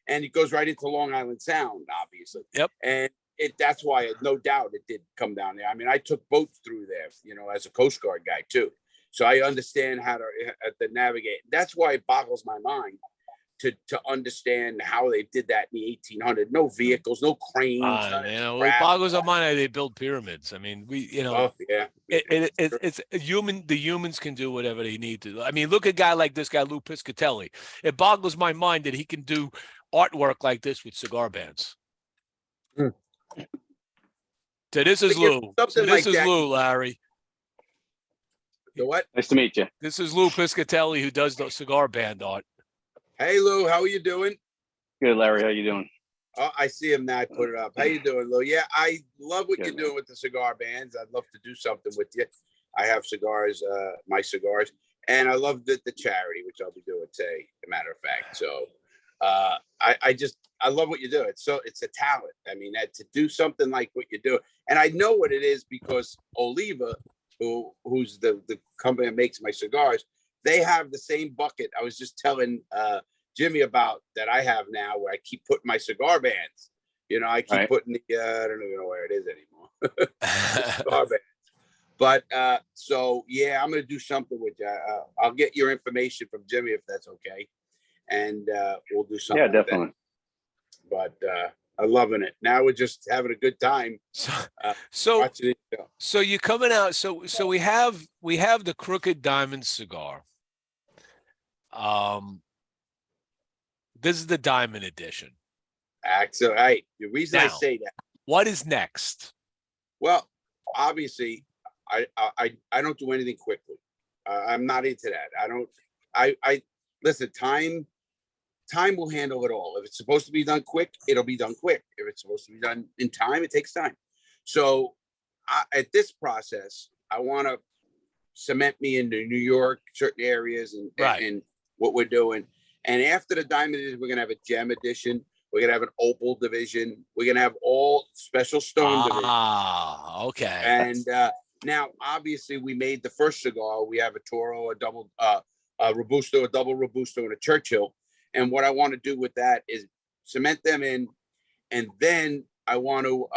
and it goes right into Long Island Sound, obviously. Yep. And that's why, no doubt, it did come down there. I mean, I took boats through there, as a Coast Guard guy too, so I understand how to navigate. That's why it boggles my mind to understand how they did that in the 1800s. No vehicles, no cranes. It boggles our mind how they build pyramids. I mean, Oh yeah, it's human. The humans can do whatever they need to. I mean, look at a guy like this guy, Lou Piscatelli. It boggles my mind that he can do artwork like this with cigar bands. Hmm. So this is Lou. Lou, Larry. The what? Nice to meet you. This is Lou Piscatelli, who does the cigar band art. Hey Lou, how are you doing? Good, Larry. How you doing? Oh, I see him now. I put it up. How you doing, Lou? Yeah, I love what Good, you're doing with the cigar bands. I'd love to do something with you. I have cigars, my cigars, and I love the charity, which I'll be doing today, as a matter of fact. So I love what you do. It's a talent. I mean, to do something like what you do, and I know what it is because Oliva, who's the company that makes my cigars, they have the same bucket. I was just telling Jimmie about that I have now, where I keep putting my cigar bands. I keep putting the I don't even know where it is anymore. Cigar bands. But so yeah, I'm gonna do something with you. I'll get your information from Jimmie if that's okay, and we'll do something. Yeah, definitely. But I'm loving it. Now we're just having a good time. So you're coming out. So we have the Crooked Diamond cigar. This is the Diamond Edition. Excellent. Right. The reason I say that. What is next? Well, obviously, I don't do anything quickly. I'm not into that. I listen. Time will handle it all. If it's supposed to be done quick, it'll be done quick. If it's supposed to be done in time, it takes time. So at this process, I want to cement me into New York, certain areas, and what we're doing. And after the Diamond Edition, we're going to have a Gem Edition. We're going to have an Opal division. We're going to have all special stone division. Ah, okay. And now, obviously, we made the first cigar. We have a Toro, a double Robusto, a double Robusto, and a Churchill. And what I want to do with that is cement them in. And then I want to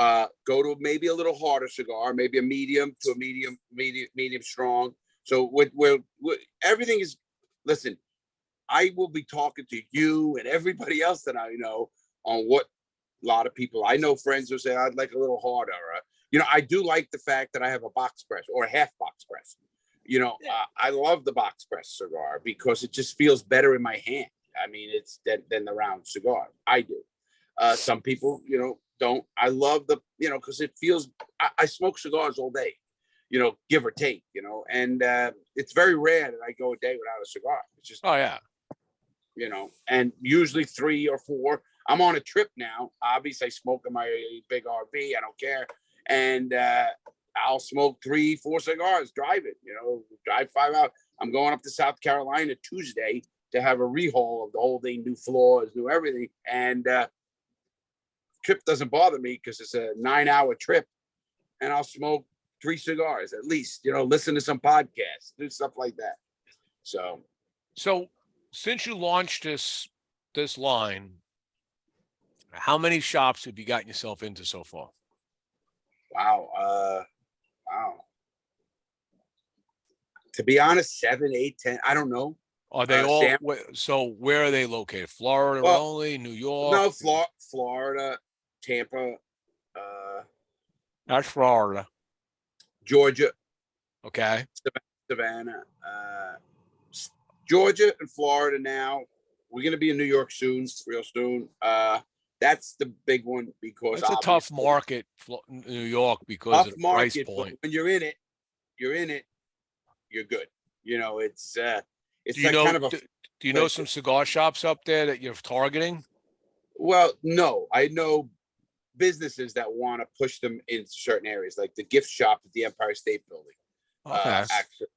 go to maybe a little harder cigar, maybe a medium to a medium strong. So we're everything is, listen, I will be talking to you and everybody else that I know on what a lot of people, I know friends who say, I'd like a little harder. I do like the fact that I have a box press or a half box press. I love the box press cigar because it just feels better in my hand. I mean, it's than the round cigar. I do. Some people, don't. I love the, because it feels, I smoke cigars all day, give or take, and it's very rare that I go a day without a cigar. It's just, oh yeah. And usually 3 or 4. I'm on a trip now. Obviously, I smoke in my big RV. I don't care. And I'll smoke 3-4 cigars, drive 5 hours. I'm going up to South Carolina Tuesday to have a rehaul of the whole thing, new floors, new everything. And trip doesn't bother me because it's a 9-hour trip. And I'll smoke 3 cigars at least, listen to some podcasts, do stuff like that. So since you launched this line, how many shops have you gotten yourself into so far? Wow. To be honest, 7, 8, 10. I don't know. Are they all? So where are they located? Florida only, New York? No, Florida, Tampa. That's Florida. Georgia. Okay. Savannah. Georgia and Florida now. We're going to be in New York soon, real soon. That's the big one because it's a tough market, New York, because of the price point. When you're in it, you're good. It's do you know some cigar shops up there that you're targeting? Well, no, I know businesses that want to push them into certain areas, like the gift shop at the Empire State Building. Okay.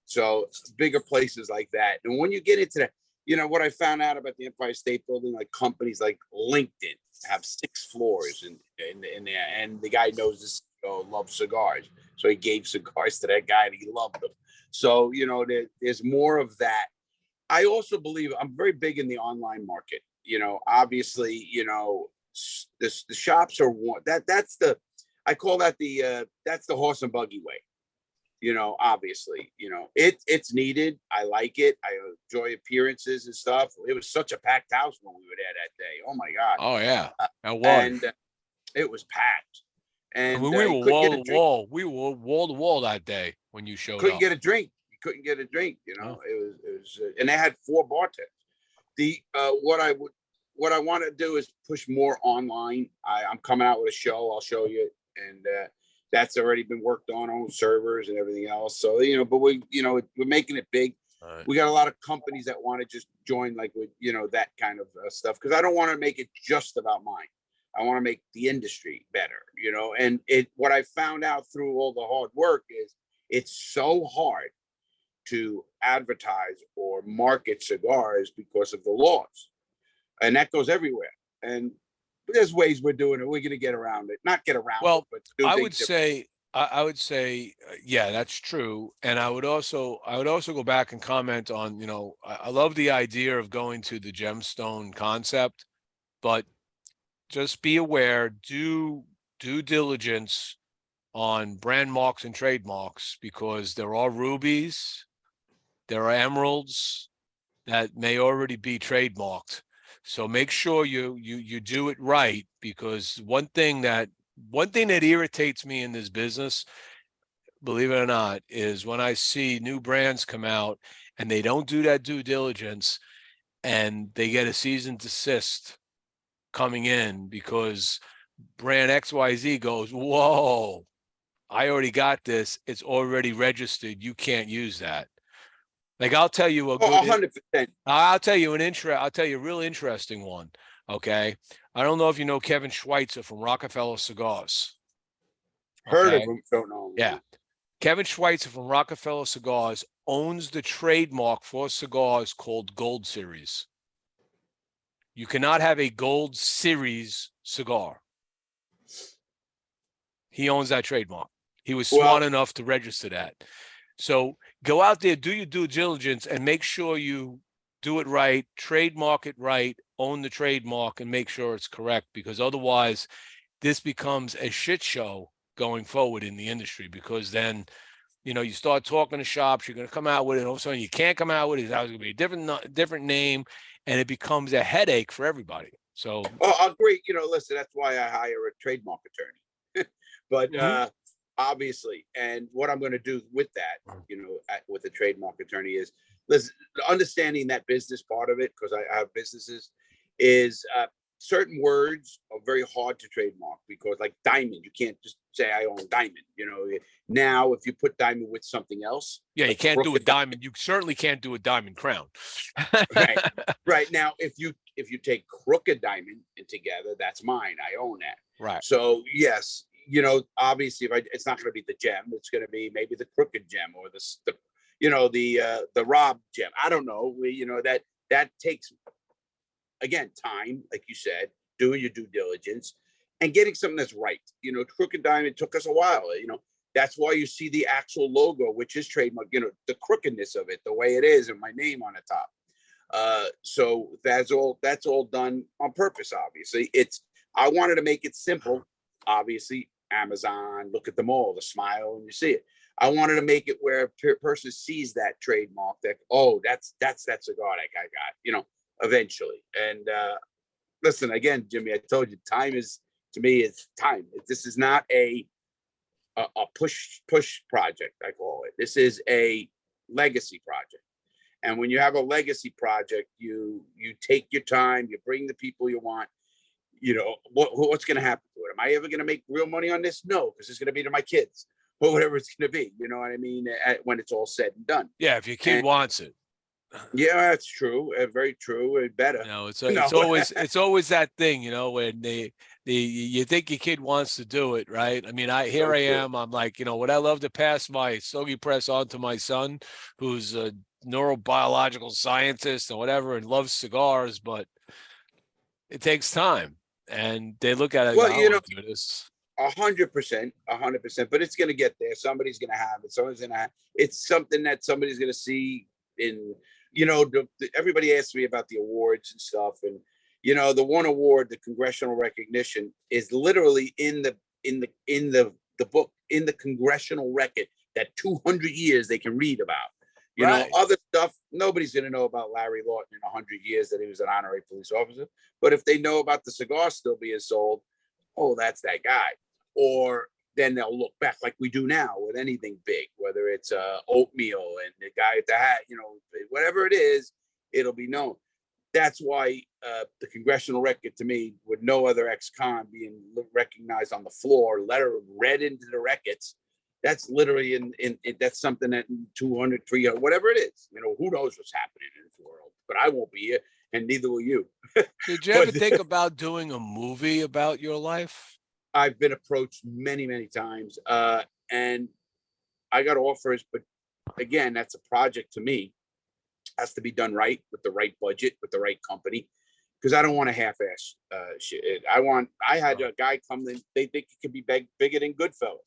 So bigger places like that. And when you get into that, what I found out about the Empire State Building, like companies like LinkedIn have 6 floors in there, and the guy knows this, loves cigars, so he gave cigars to that guy and he loved them. So there's more of that. I also believe I'm very big in the online market. Obviously, the shops are one that's I call that that's the horse and buggy way. You know, obviously, you know, it's needed. I like it. I enjoy appearances and stuff. It was such a packed house when we were there that day. Oh my God. Oh yeah, that was. And it was packed. I And mean, we were you couldn't wall get to a drink. wall. We were wall to wall that day when you showed Couldn't up. get a drink. You couldn't get a drink. You know, it was, and they had 4 bartenders. What I want to do is push more online. I'm coming out with a show. I'll show you, and that's already been worked on servers and everything else. So, you know, but we're making it big. Right. We got a lot of companies that want to just join, like with, you know, that kind of stuff. Cause I don't want to make it just about mine. I want to make the industry better, you know, and what I found out through all the hard work is it's so hard to advertise or market cigars because of the laws. And that goes everywhere. And there's ways we're doing it. We're going to get around it. Not get around it, but do I things would different. say, I would say, yeah, that's true. And I would also go back and comment on, you know, I love the idea of going to the gemstone concept, but just be aware, do due diligence on brand marks and trademarks, because there are rubies, there are emeralds that may already be trademarked. So make sure you do it right, because one thing that irritates me in this business, believe it or not, is when I see new brands come out and they don't do that due diligence and they get a cease and desist coming in because brand XYZ goes, whoa, I already got this. It's already registered. You can't use that. Like, I'll tell you a good, 100%. I'll tell you a real interesting one. Okay. I don't know if you know Kevin Schweitzer from Rockefeller Cigars. Heard of Okay. them, don't know. Yeah. Kevin Schweitzer from Rockefeller Cigars owns the trademark for cigars called Gold Series. You cannot have a Gold Series cigar. He owns that trademark. He was smart enough to register that. So go out there, do your due diligence, and make sure you do it right, trademark it right, own the trademark, and make sure it's correct, because otherwise this becomes a shit show going forward in the industry, because then, you know, you start talking to shops, you're going to come out with it, and all of a sudden you can't come out with it. It's going to be a different name, and it becomes a headache for everybody. So, I'll agree. You know, listen, that's why I hire a trademark attorney. But obviously, and what I'm going to do with that, you know, with the trademark attorney is, listen, understanding that business part of it, because I have businesses, is certain words are very hard to trademark, because like diamond, you can't just say I own diamond. You know, now if you put diamond with something else, yeah, you like can't do a diamond. You certainly can't do a diamond crown. Right now, if you take crooked diamond and together, that's mine. I own that. Right. So yes, you know, obviously, it's not going to be the gem. It's going to be maybe the crooked gem, or the rob gem. I don't know. You know, that takes, again, time, like you said, doing your due diligence and getting something that's right. You know, crooked diamond took us a while. You know, that's why you see the actual logo, which is trademark. You know, the crookedness of it, the way it is, and my name on the top. So that's all done on purpose. Obviously, I wanted to make it simple. Obviously, Amazon, look at them all, the smile, and you see it. I wanted to make it where a person sees that trademark, that, oh, that's that cigar that guy got, you know, eventually. And listen, again, Jimmy, I told you, time is, to me, it's time. This is not a push project, I call it. This is a legacy project. And when you have a legacy project, you take your time, you bring the people you want. You know, what's going to happen to it? Am I ever going to make real money on this? No, because it's going to be to my kids, or whatever it's going to be. You know what I mean? When it's all said and done. Yeah, if your kid wants it. Yeah, that's true. Very true. It better. You know, it's always that thing. You know, when you think your kid wants to do it, right? I mean, I am. I'm like, you know, would I love to pass my Stogie Press on to my son, who's a neurobiological scientist and whatever, and loves cigars, but it takes time. And they look at it. Well, you know, do this. 100%, but it's going to get there. Somebody's going to have it. It's something that somebody's going to see in, you know, everybody asks me about the awards and stuff. And, you know, the one award, the congressional recognition, is literally in in the book, in the congressional record, that 200 years they can read about. You know, other stuff, nobody's going to know about Larry Lawton in 100 years that he was an honorary police officer. But if they know about the cigar still being sold, oh, that's that guy. Or then they'll look back like we do now with anything big, whether it's oatmeal and the guy at the hat, you know, whatever it is, it'll be known. That's why the congressional record, to me, with no other ex-con being recognized on the floor, letter read into the records, that's literally in that's something that 200, 300, whatever it is, you know, who knows what's happening in this world, but I won't be here and neither will you. Did you ever think about doing a movie about your life? I've been approached many, many times, and I got offers, but again, that's a project to me. Has to be done right, with the right budget, with the right company, because I don't want to half-ass shit. I had a guy come in, they think it could be bigger than Goodfellas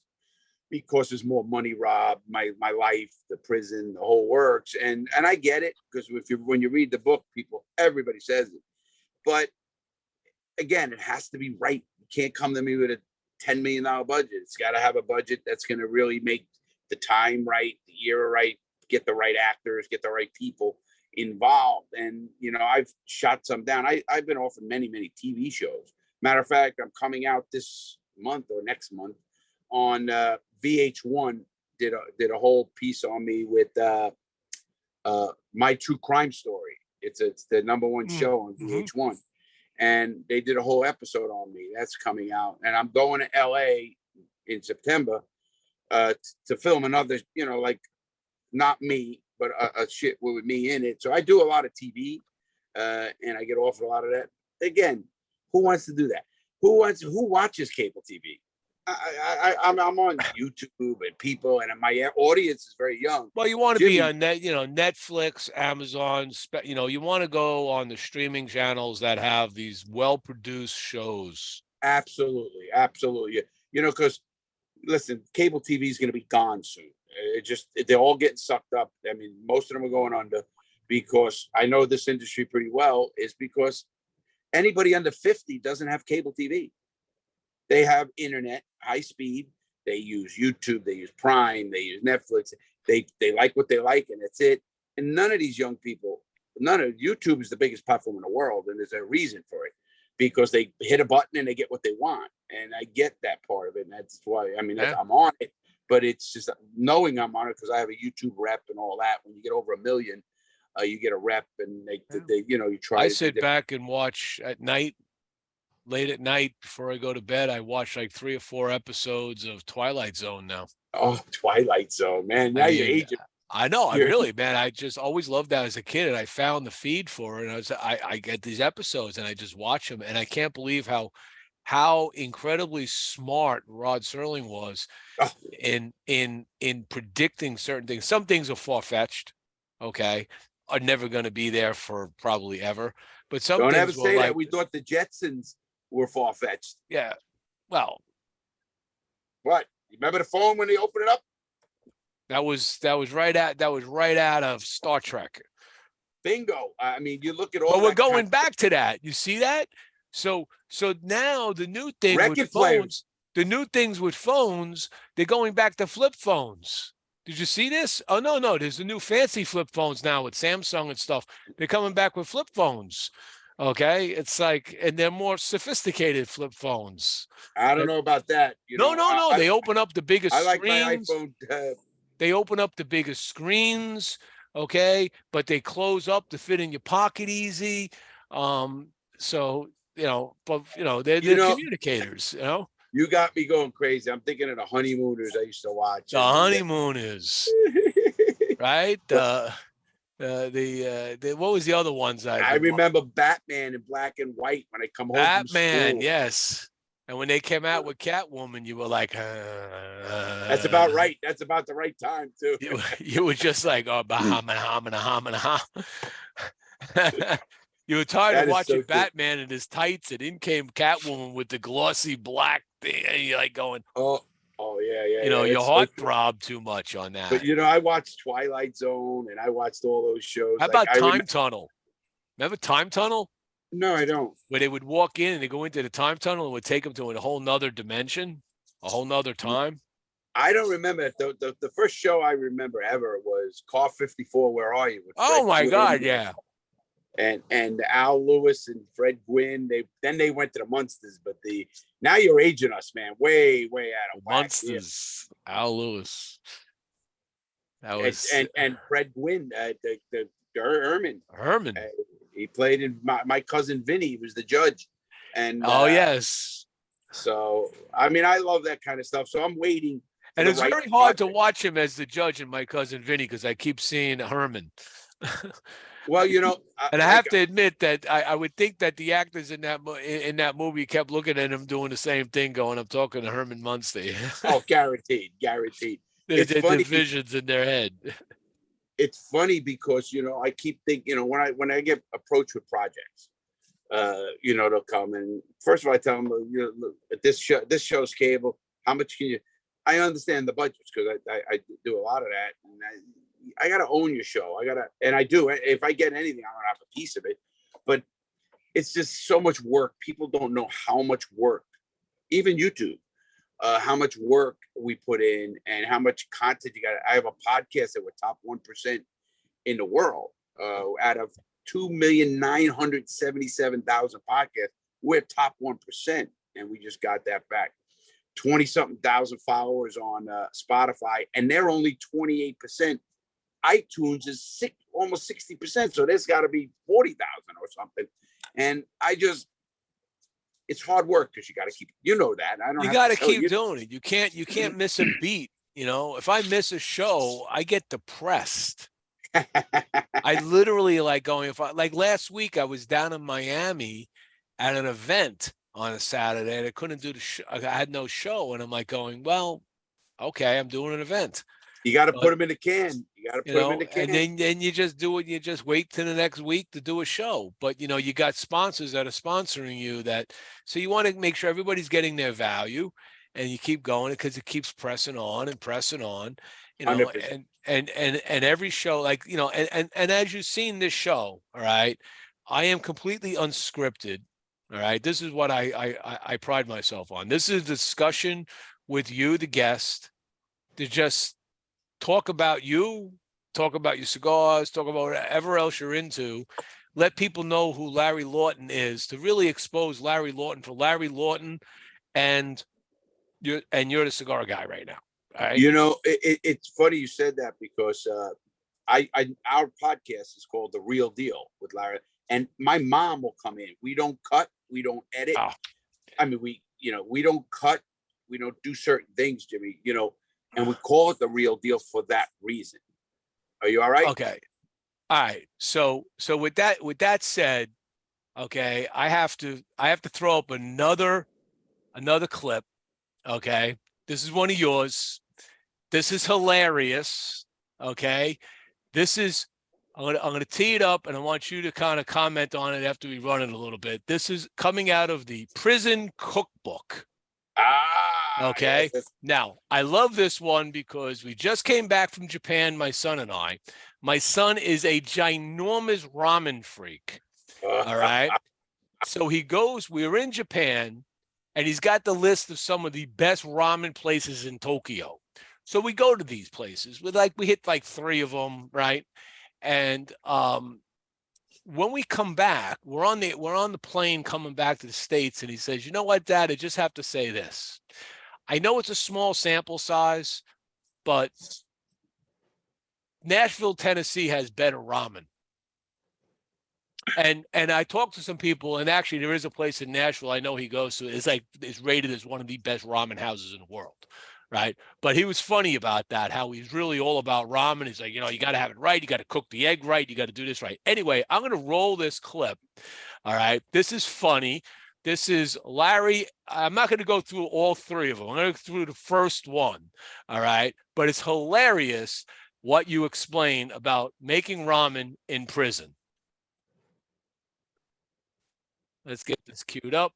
because there's more money, Rob, my life, the prison, the whole works. And I get it, because when you read the book, everybody says it. But again, it has to be right. You can't come to me with a $10 million budget. It's got to have a budget that's going to really make the time right, the era right, get the right actors, get the right people involved. And, you know, I've shot some down. I've been offered many, many TV shows. Matter of fact, I'm coming out this month or next month on VH1, did a whole piece on me with My True Crime Story. It's the #1 show on VH1. And they did a whole episode on me. That's coming out. And I'm going to LA in September to film another, you know, like, not me, but a shit with me in it. So I do a lot of TV, and I get offered a lot of that. Again, who wants to do that? Who watches cable TV? I'm on YouTube and people, and my audience is very young. Well, you want to be on Netflix, Amazon, you want to go on the streaming channels that have these well-produced shows. Absolutely. You know, because listen, cable TV is going to be gone soon. They're all getting sucked up. I mean, most of them are going under, because I know this industry pretty well, is because anybody under 50 doesn't have cable TV. They have internet, high speed. They use YouTube, they use Prime, they use Netflix. They like what they like, and that's it. And none of these young people, YouTube is the biggest platform in the world, and there's a reason for it, because they hit a button and they get what they want. And I get that part of it, and that's why, I mean, I'm on it. But it's just knowing I'm on it because I have a YouTube rep and all that. When you get over 1 million, you get a rep, and they you know, you try. I sit back and watch at night, late at night before I go to bed. I watch like 3 or 4 episodes of Twilight Zone now. Oh, Twilight Zone, man! Now you're aging. I know. I really, man. I just always loved that as a kid, and I found the feed for it. And I get these episodes, and I just watch them, and I can't believe how incredibly smart Rod Serling was in predicting certain things. Some things are far-fetched, okay, are never going to be there for probably ever. But some don't things ever say like, that. We thought the Jetsons were far-fetched. Yeah. Well, what? You remember the phone when they opened it up? That was right out of Star Trek. Bingo. I mean, you look at all. But we're going back to that. You see that? So now the new thing with phones, the new things with phones, they're going back to flip phones. Did you see this? Oh, no. There's the new fancy flip phones now with Samsung and stuff. They're coming back with flip phones. Okay. It's like, and they're more sophisticated flip phones. I don't know about that. No. They open up the biggest screens. I like my iPhone. They open up the biggest screens. Okay. But they close up to fit in your pocket easy. So, they're communicators, You got me going crazy. I'm thinking of the Honeymooners I used to watch. The Honeymooners, right? What was the other ones? I remember Batman in black and white when I come home. Batman, yes. And when they came out with Catwoman, you were like, that's about right. That's about the right time too. You were just like, oh, bahama. You were tired of watching Batman in his tights, and in came Catwoman with the glossy black thing, and you're like going, oh yeah. Your heart throbbed too much on that. But I watched Twilight Zone, and I watched all those shows. How about Time Tunnel? Remember Time Tunnel? No, I don't. Where they would walk in and they go into the time tunnel and would take them to a whole nother dimension. a whole nother time. I don't remember it. The first show I remember ever was Car 54. Where Are You? With Oh Fred my Gwynn God, yeah. And Al Lewis and Fred Gwynn. They went to the Munsters, but now you're aging us, man. Way out of whack. Monsters. Al Lewis. That was And Fred Gwynn, the Herman. Herman. He played in my cousin Vinny. He was the judge. And yes. So I mean, I love that kind of stuff. So I'm waiting. And it's very hard to watch him as the judge in My Cousin Vinny because I keep seeing Herman. Well, and I have to admit that I would think that the actors in that movie kept looking at him doing the same thing, going, "I'm talking to Herman Munster." Oh, guaranteed. There's divisions in their head. It's funny because I keep thinking, when I get approached with projects, they'll come and first of all I tell them, look, this show's cable. How much can you? I understand the budgets because I do a lot of that, and I got to own your show. And I do. If I get anything, I'm gonna have a piece of it. But it's just so much work. People don't know how much work, even YouTube, how much work we put in and how much content you got. I have a podcast that we're top 1% in the world out of 2,977,000 podcasts. We're top 1%, and we just got that back. 20-something thousand followers on Spotify, and they're only 28%. iTunes is almost 60%, so there's got to be 40,000 or something. And it's hard work because you got to keep. That you got to keep doing it. You can't miss a beat. If I miss a show, I get depressed. I literally like last week I was down in Miami at an event on a Saturday and I couldn't do the show. I had no show, and I'm like going, well, okay, I'm doing an event. You got to put them in the can. You got to put them in the can. And then you just do it. You just wait till the next week to do a show. But, you got sponsors that are sponsoring you so you want to make sure everybody's getting their value, and you keep going because it keeps pressing on and pressing on, and every show, and as you've seen this show, all right, I am completely unscripted. All right. This is what I pride myself on. This is a discussion with you, the guest, to just talk about you, talk about your cigars, talk about whatever else you're into. Let people know who Larry Lawton is, to really expose Larry Lawton for Larry Lawton, and you're the cigar guy right now. All right? It's funny you said that because our podcast is called The Real Deal with Larry. And my mom will come in. We don't cut. We don't edit. Oh. I mean, we don't cut. We don't do certain things, Jimmy, and we call it The Real Deal for that reason. Are you all right? Okay. All right. So with that said, okay, I have to throw up another clip. Okay. This is one of yours. This is hilarious. Okay. I'm gonna tee it up, and I want you to kind of comment on it after we run it a little bit. This is coming out of the prison cookbook. Okay. Yes. Now, I love this one because we just came back from Japan, my son and I. My son is a ginormous ramen freak. All right. So we're in Japan, and he's got the list of some of the best ramen places in Tokyo. So we go to these places. We hit 3 of them, right? And when we come back, we're on the plane coming back to the States, and he says, "You know what, Dad? I just have to say this. I know it's a small sample size, but Nashville, Tennessee has better ramen." And I talked to some people, and actually there is a place in Nashville I know he goes to. It's rated as one of the best ramen houses in the world. Right. But he was funny about that, how he's really all about ramen. He's like, you got to have it right. You got to cook the egg right. You got to do this right. Anyway, I'm going to roll this clip. All right. This is funny. This is Larry. I'm not going to go through all 3 of them. I'm going to go through the first one. All right. But it's hilarious what you explain about making ramen in prison. Let's get this queued up.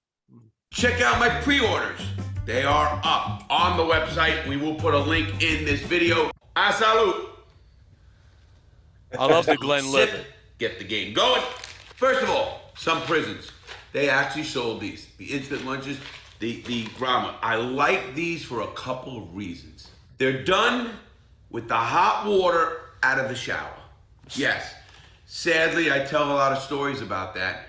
Check out my pre-orders. They are up on the website. We will put a link in this video. A salute. I love the Glenn Lip. Get the game going. First of all, some prisons, they actually sold these. The instant lunches, the grommet. I like these for a couple of reasons. They're done with the hot water out of the shower. Yes. Sadly, I tell a lot of stories about that.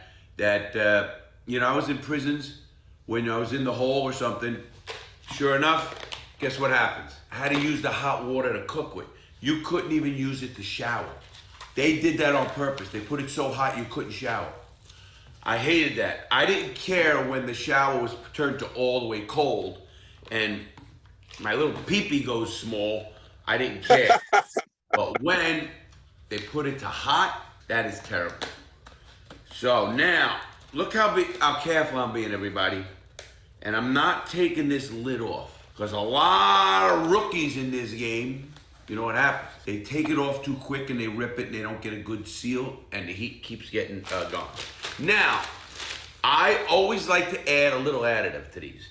You know, I was in prisons when I was in the hole or something. Sure enough, guess what happens? I had to use the hot water to cook with. You couldn't even use it to shower. They did that on purpose. They put it so hot you couldn't shower. I hated that. I didn't care when the shower was turned to all the way cold and my little pee-pee goes small. I didn't care. But when they put it to hot, that is terrible. So now, look how careful I'm being, everybody. And I'm not taking this lid off. Because a lot of rookies in this game, you know what happens? They take it off too quick and they rip it and they don't get a good seal and the heat keeps getting gone. Now, I always like to add a little additive to these.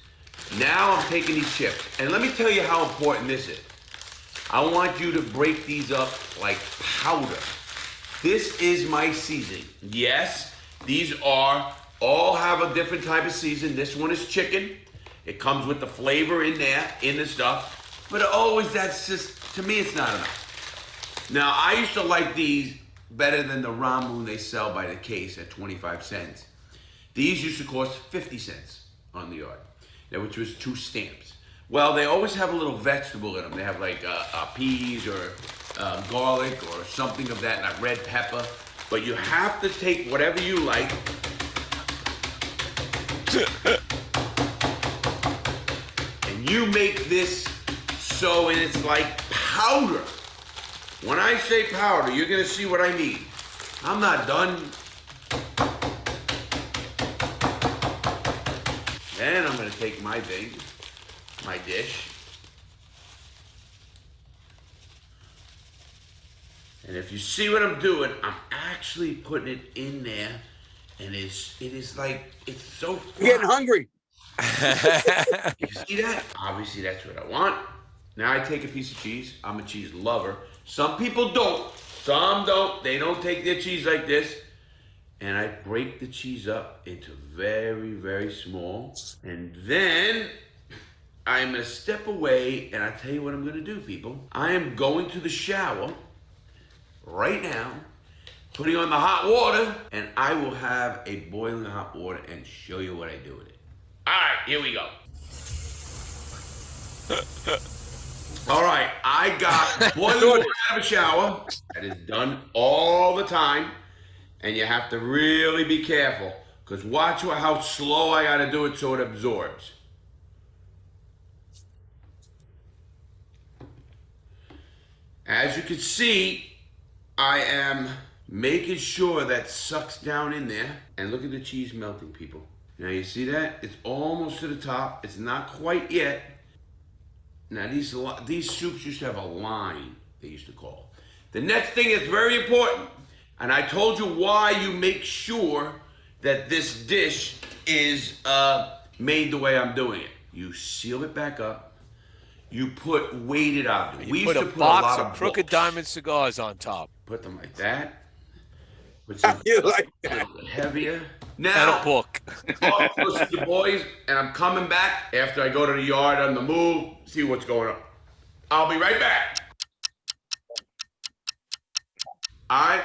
Now I'm taking these chips. And let me tell you how important this is. I want you to break these up like powder. This is my seasoning. Yes, these all have a different type of season. This one is chicken. It comes with the flavor in there, in the stuff. But always, that's just, to me, it's not enough. Now, I used to like these better than the ramu they sell by the case at 25 cents. These used to cost 50 cents on the yard, which was 2 stamps. Well, they always have a little vegetable in them. They have like peas or garlic or something of that, like red pepper. But you have to take whatever you like. And you make this so it's like powder. When I say powder, you're gonna see what I mean. I'm not done. Then I'm gonna take my thing, my dish. And if you see what I'm doing, I'm actually putting it in there. And it is like, it's so fun. I'm getting hungry. You see that? Obviously, that's what I want. Now I take a piece of cheese. I'm a cheese lover. Some people don't. Some don't. They don't take their cheese like this. And I break the cheese up into very, very small. And then I'm going to step away, and I tell you what I'm going to do, people. I am going to the shower right now, putting on the hot water, and I will have a boiling hot water and show you what I do with it. All right, here we go. All right, I got boiling water out of a shower. That is done all the time, and you have to really be careful, because watch how slow I got to do it so it absorbs. As you can see, I am making sure that sucks down in there. And look at the cheese melting, people. Now you see that? It's almost to the top. It's not quite yet. Now these soups used to have a line, they used to call. The next thing is very important. And I told you why you make sure that this dish is made the way I'm doing it. You seal it back up. You put weighted objects. You put a box of Crooked Diamond cigars on top. Put them like that. With some You like that? heavier. And Now, a book. talk close to the boys, and I'm coming back after I go to the yard on the move, see what's going on. I'll be right back. All right,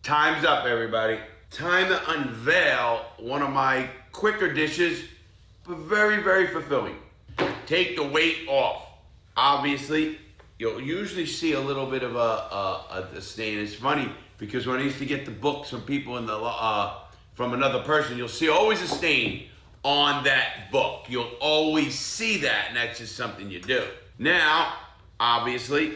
time's up, everybody. Time to unveil one of my quicker dishes, but very, very fulfilling. Take the weight off. Obviously, you'll usually see a little bit of a stain. It's funny because when I used to get the books from people in the from another person, you'll see always a stain on that book. You'll always see that, and that's just something you do. Now, obviously,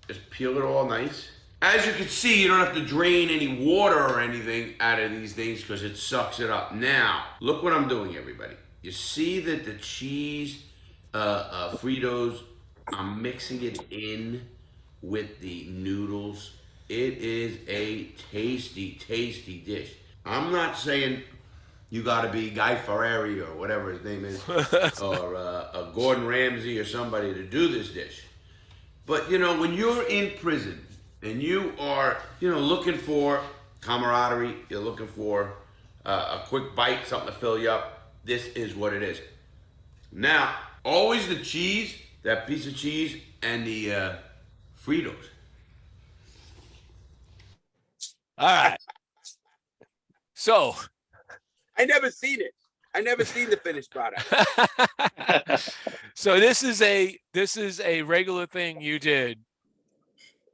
just peel it all nice. As you can see, you don't have to drain any water or anything out of these things because it sucks it up. Now, look what I'm doing, everybody. You see that the cheese Fritos, I'm mixing it in with the noodles. It is a tasty, tasty dish. I'm not saying you gotta be Guy Fieri or whatever his name is, or a Gordon Ramsay or somebody to do this dish. But you know, when you're in prison and you are, you know, looking for camaraderie, you're looking for a quick bite, something to fill you up, this is what it is. Now, always the cheese, that piece of cheese, and the Fritos. All right. So I never seen it. I never seen the finished product. so this is a regular thing you did.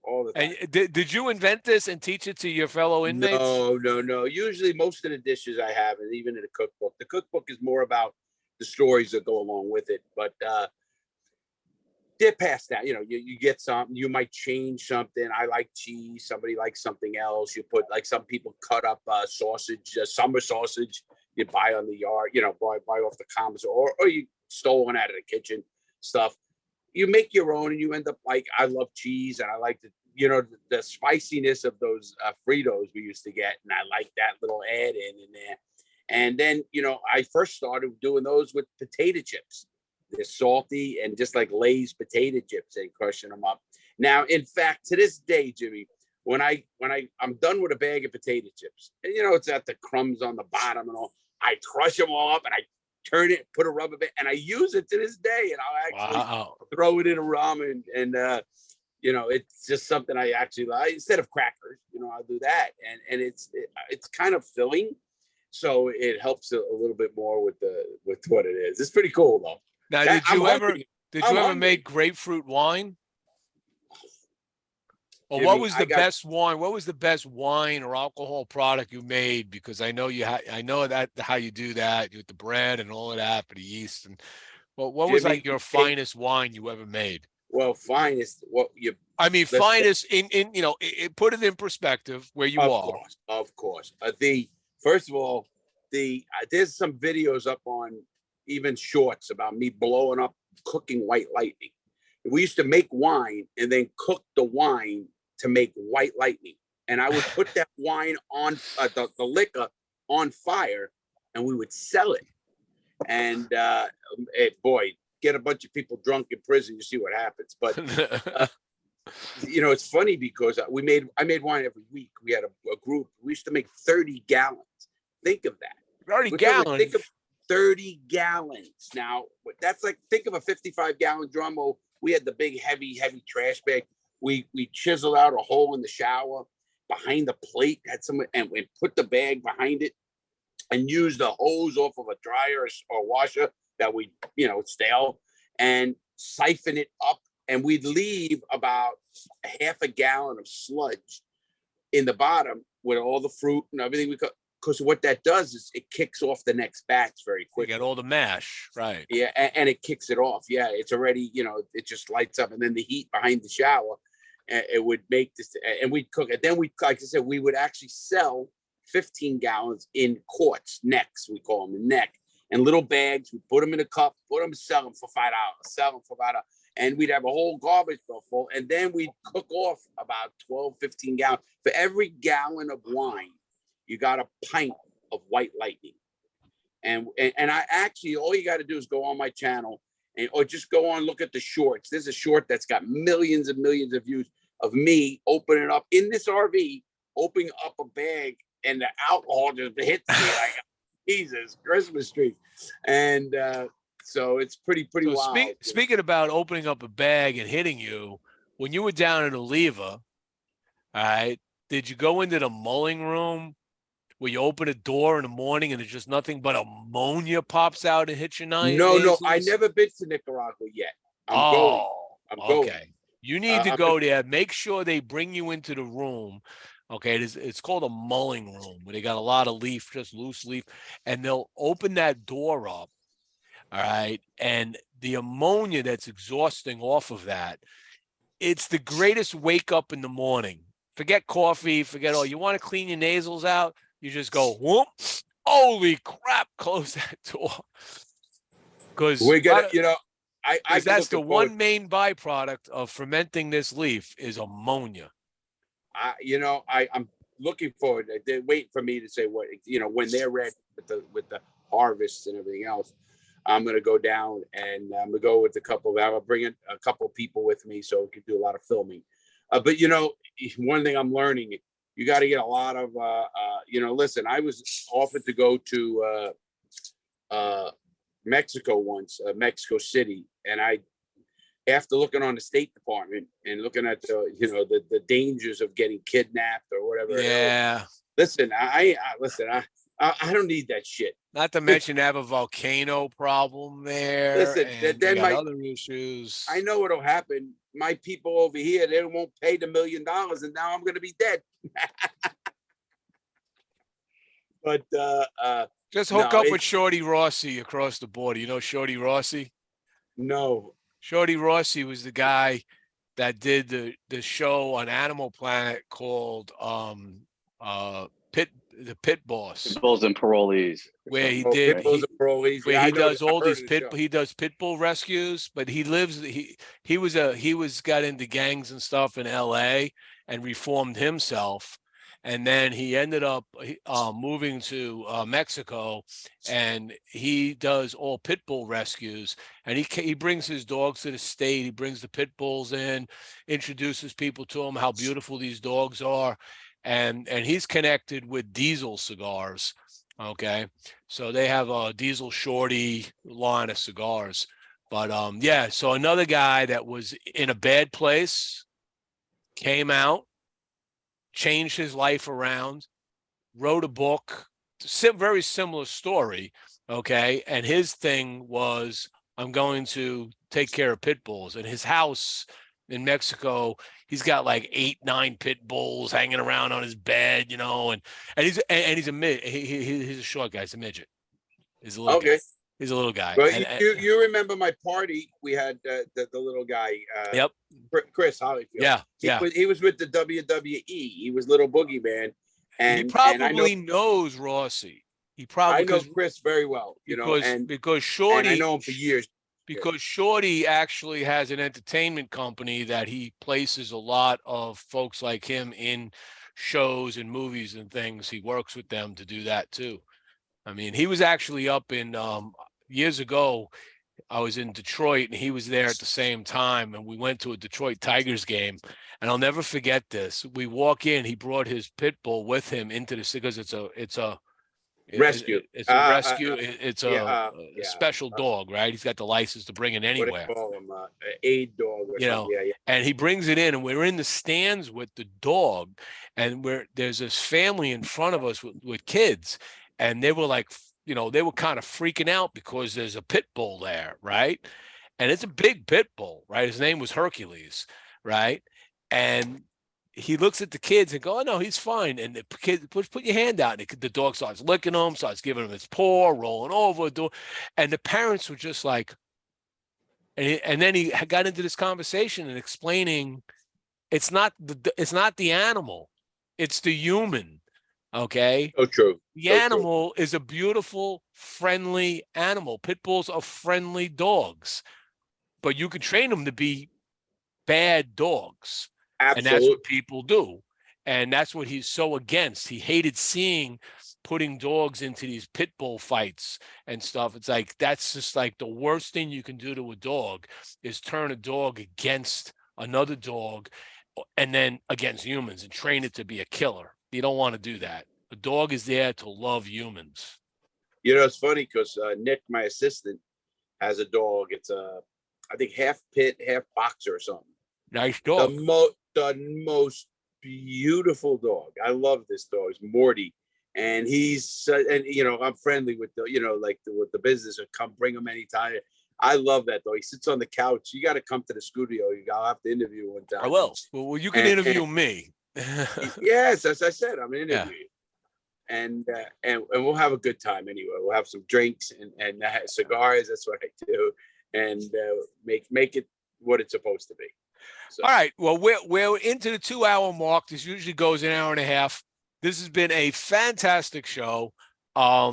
All the time. And did you invent this and teach it to your fellow inmates? No. Usually most of the dishes I have, and even in the cookbook. The cookbook is more about the stories that go along with it. But they're past that. You know, you get something, you might change something. I like cheese. Somebody likes something else. You put, like, some people cut up sausage, summer sausage you buy on the yard, you know, buy off the commons, or you stole one out of the kitchen stuff. You make your own, and you end up, like, I love cheese, and I like the spiciness of those Fritos we used to get, and I like that little add in there. And then, I first started doing those with potato chips. They're salty and just like Lay's potato chips, and crushing them up. Now, in fact, to this day, Jimmy, when I'm done with a bag of potato chips, and it's got the crumbs on the bottom and all, I crush them all up and I turn it, put a rubber band, and I use it to this day. And I'll actually throw it in a ramen, and it's just something I actually like. Instead of crackers, I'll do that, and it's kind of filling, so it helps a little bit more with what it is. It's pretty cool though. Now, did you ever make grapefruit wine? Or Jimmy, what was the best wine? What was the best wine or alcohol product you made? Because I know I know that how you do that with the bread and all of that for the yeast. And what was like your finest wine you ever made? Well, finest. Finest in put it in perspective where you are. Of course. First of all, there's some videos up on even shorts about me blowing up cooking White Lightning. We used to make wine and then cook the wine to make White Lightning, and I would put that wine on the liquor on fire, and we would sell it. And get a bunch of people drunk in prison, you see what happens. But it's funny because I made wine every week. We had a group. We used to make 30 gallons. Think of that. 30 gallons. Think of 30 gallons. Now that's like, think of a 55-gallon drum. Oh, we had the big heavy trash bag. We chiseled out a hole in the shower behind the plate, and we put the bag behind it, and used the hose off of a dryer or washer that stale, and siphon it up, and we'd leave about half a gallon of sludge in the bottom with all the fruit and everything we could. Because what that does is it kicks off the next batch very quickly. You get all the mash, right? Yeah, and it kicks it off. Yeah, it's already, it just lights up, and then the heat behind the shower, it would make this, and we'd cook it. Then like I said, we would actually sell 15 gallons in quarts, necks, we call them, the neck, and little bags. We put them in a cup, sell them for $5, and we'd have a whole garbage bill full, and then we'd cook off about 12, 15 gallons. For every gallon of wine, you got a pint of White Lightning. And I actually, all you got to do is go on my channel, or just go on, look at the shorts. There's a short that's got millions and millions of views of me opening up in this RV, opening up a bag, and the alcohol just hits me like Jesus Christmas tree. And so it's pretty wild. Speaking about opening up a bag and hitting you, when you were down in Oliva, all right, did you go into the mulling room where you open a door in the morning and there's just nothing but ammonia pops out and hits your nose? No, I never been to Nicaragua yet. I'm going. You need to go there. Make sure they bring you into the room. Okay, it's called a mulling room, where they got a lot of leaf, just loose leaf, and they'll open that door up. All right, and the ammonia that's exhausting off of that, it's the greatest wake up in the morning. Forget coffee, forget all. You want to clean your nasals out, you just go, whoop, holy crap, close that door. Because we got that's the one main byproduct of fermenting this leaf is ammonia. I'm looking forward. They're waiting for me to say what, when they're ready with the harvests and everything else. I'm going to go down, and I'm going to go with a couple. I'll bring in a couple people with me so we can do a lot of filming. But one thing I'm learning, you got to get a lot of, listen, I was offered to go to Mexico once, Mexico City, and after looking on the State Department and looking at the dangers of getting kidnapped or whatever. Yeah. Listen, I don't need that shit. Not to mention they have a volcano problem there. Listen, and then they got other issues. I know what'll happen. My people over here, they won't pay the $1 million, and now I'm gonna be dead. But just hook up with Shorty Rossi across the border. You know Shorty Rossi? No. Shorty Rossi was the guy that did the show on Animal Planet called the Pit Boss. Pit Bulls and Parolees. Where he did Pit Bulls and Parolees. Where he does all these he does pit bull rescues, but he got into gangs and stuff in LA and reformed himself. And then he ended up moving to Mexico, and he does all pit bull rescues. And he brings his dogs to the state. He brings the pit bulls in, introduces people to them, how beautiful these dogs are. And he's connected with Diesel Cigars. Okay. So they have a Diesel Shorty line of cigars. But yeah, so another guy that was in a bad place came out, changed his life around, wrote a book, very similar story, okay? And his thing was, I'm going to take care of pit bulls. And his house in Mexico, he's got like 8, 9 pit bulls hanging around on his bed, and he's a he's a short guy, he's a midget. He's a little guy. He's a little guy. Well, you remember my party? We had the little guy. Yep. Chris Hollyfield. Yeah. He was with the WWE. He was Little Boogeyman. And he probably knows Rossi. I know Chris very well, because Shorty. And I know him for years. Because Shorty actually has an entertainment company that he places a lot of folks like him in shows and movies and things. He works with them to do that too. I mean, he was actually up in years ago. I was in Detroit and he was there at the same time, and we went to a Detroit Tigers game. And I'll never forget this. We walk in, he brought his pit bull with him into the, because it's a rescue. It's a rescue. It's a special dog, right? He's got the license to bring it anywhere. What do you call him? Aid dog. Or something. And he brings it in, and we're in the stands with the dog, and there's this family in front of us with kids, and they were like, they were kind of freaking out because there's a pit bull there, right? And it's a big pit bull, right? His name was Hercules, right? And he looks at the kids and go, "Oh no, he's fine." And the kid put your hand out, and the dog starts licking him, starts giving him his paw, rolling over, and the parents were just like, and then he got into this conversation and explaining, it's not the animal, it's the human. Okay. Oh, true. The animal is a beautiful, friendly animal. Pit bulls are friendly dogs, but you can train them to be bad dogs. Absolutely. And that's what people do. And that's what he's so against. He hated putting dogs into these pit bull fights and stuff. It's like, that's just like the worst thing you can do to a dog is turn a dog against another dog and then against humans and train it to be a killer. You don't want to do that. A dog is there to love humans. It's funny because Nick, my assistant, has a dog. It's I think half pit, half boxer or something. Nice dog. The most beautiful dog. I love this dog. It's Morty, and he's I'm friendly with with the business. Or come bring him anytime. I love that dog. He sits on the couch. You got to come to the studio. I'll have to interview one time. I will. Well, you can interview me. Yes, as I said, I'm an interview. And we'll have a good time anyway. We'll have some drinks and cigars. That's what I do, and make it what it's supposed to be. So. All right. Well, we're into the 2-hour mark. This usually goes an hour and a half. This has been a fantastic show. I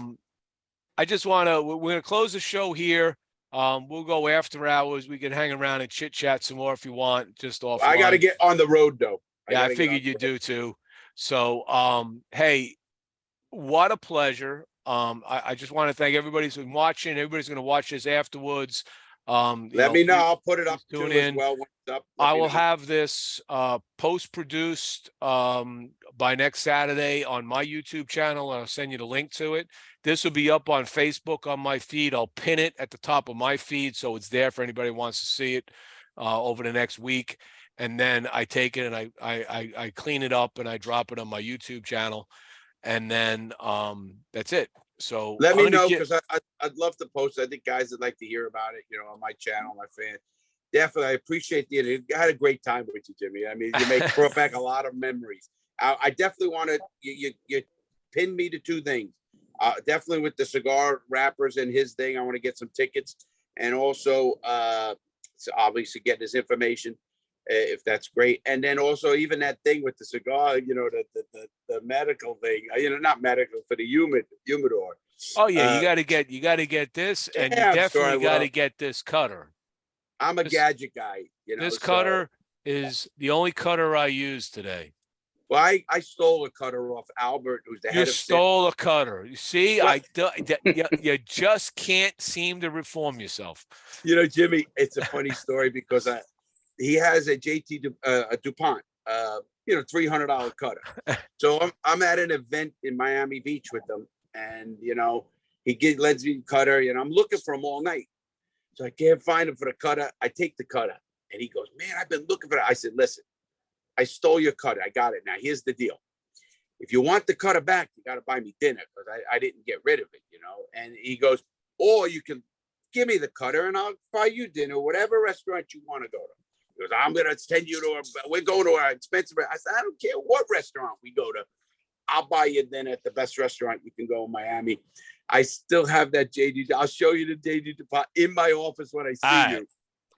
just we're going to close the show here. We'll go after hours. We can hang around and chit chat some more if you want. Just off. I got to get on the road though. I figured you do too. So, hey, what a pleasure. I just want to thank everybody who's been watching. Everybody's going to watch this afterwards. Let me know. I'll put it up too as well once up? I Let me will know. have this post-produced by next Saturday on my YouTube channel. I'll send you the link to it. This will be up on Facebook on my feed. I'll pin it at the top of my feed so it's there for anybody who wants to see it over the next week. And then I take it and I clean it up and I drop it on my YouTube channel. And then that's it. So Let I'm me gonna know, get- because I'd love to post. I think guys would like to hear about it, on my channel, my fan. Definitely, I appreciate the. I had a great time with you, Jimmy. I mean, brought back a lot of memories. I definitely want to. You pinned me to two things. Definitely with the cigar wrappers and his thing. I want to get some tickets, and also, so obviously getting his information, if that's great. And then also even that thing with the cigar, the medical thing. Not medical, for the humidor. Oh yeah, you got to get this, and you Yeah, I'm sure I definitely got to will. get this cutter. I'm a This- gadget guy, This so- cutter is the only cutter I use today. Well, I stole a cutter off Albert, who's the You head of stole a cutter. You see, What? you just can't seem to reform yourself. Jimmy, it's a funny story because he has a a DuPont, $300 cutter. So I'm at an event in Miami Beach with them, and he lends me the cutter, I'm looking for him all night. So I can't find him for the cutter. I take the cutter, and he goes, "Man, I've been looking for it." I said, "Listen, I stole your cutter. I got it. Now here's the deal. If you want the cutter back, you got to buy me dinner, because I didn't get rid of it, And he goes, "Or you can give me the cutter and I'll buy you dinner, whatever restaurant you want to go to." He goes, "I'm going to send you to we're going to our expensive." I said, "I don't care what restaurant we go to. I'll buy you dinner at the best restaurant you can go in Miami." I still have that JD. I'll show you the JD Dupont in my office when I see All right. you.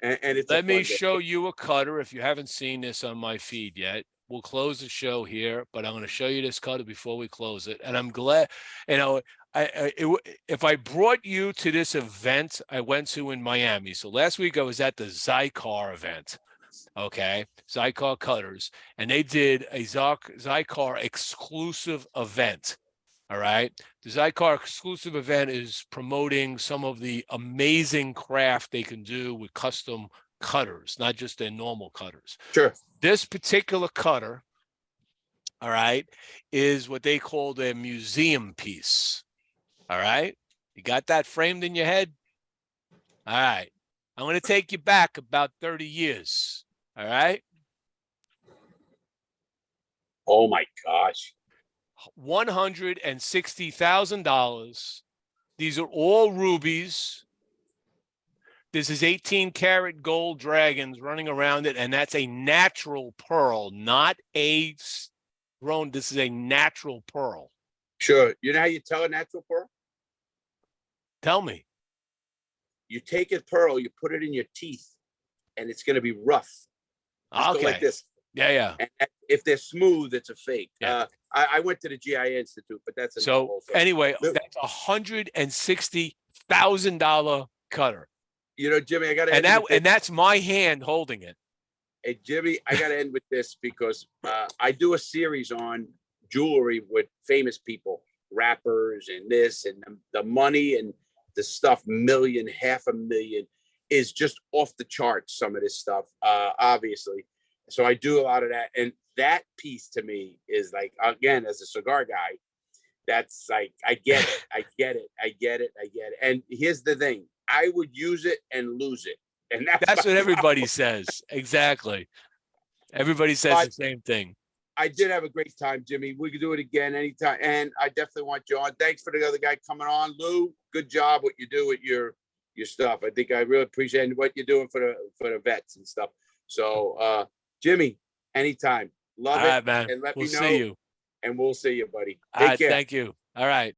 And it's Let me day. show you a cutter. If you haven't seen this on my feed yet, we'll close the show here, but I'm going to show you this cutter before we close it. And I'm glad, if I brought you to this event I went to in Miami. So last week I was at the Cigar event. Okay. Cigar cutters, and they did a Cigar exclusive event. All right. The Cigar exclusive event is promoting some of the amazing craft they can do with custom cutters, not just their normal cutters. Sure. This particular cutter, all right, is what they call their museum piece. All right. You got that framed in your head? All right. I'm going to take you back about 30 years. All right. Oh my gosh. $160,000. These are all rubies. This is 18 karat gold dragons running around it, and that's a natural pearl, not a grown. This is a natural pearl. Sure. You know how you tell a natural pearl? Tell me. You take a pearl, you put it in your teeth, and it's going to be rough. Just go Okay. like this. Yeah. And if they're smooth, it's a fake. Yeah. I went to the GI Institute, but that's So anyway, that's $160,000 cutter. Jimmy, I got to And that's my hand holding it. Hey, Jimmy, I got to end with this because I do a series on jewelry with famous people, rappers, and this, and the money and the stuff, million, $500,000 is just off the charts. Some of this stuff, obviously. So I do a lot of that. And that piece to me is like, again, as a cigar guy, that's like, I get it. And here's the thing. I would use it and lose it. And that's what everybody says. Exactly. Everybody says the same thing. I did have a great time, Jimmy. We could do it again anytime. And I definitely want you on. Thanks for the other guy coming on. Lou, good job what you do with your stuff. I think I really appreciate what you're doing for the vets and stuff. So Jimmy, anytime. Love it. All right, man. And let We'll me know. see you. And we'll see you, buddy. All Take right, care. thank you. All right.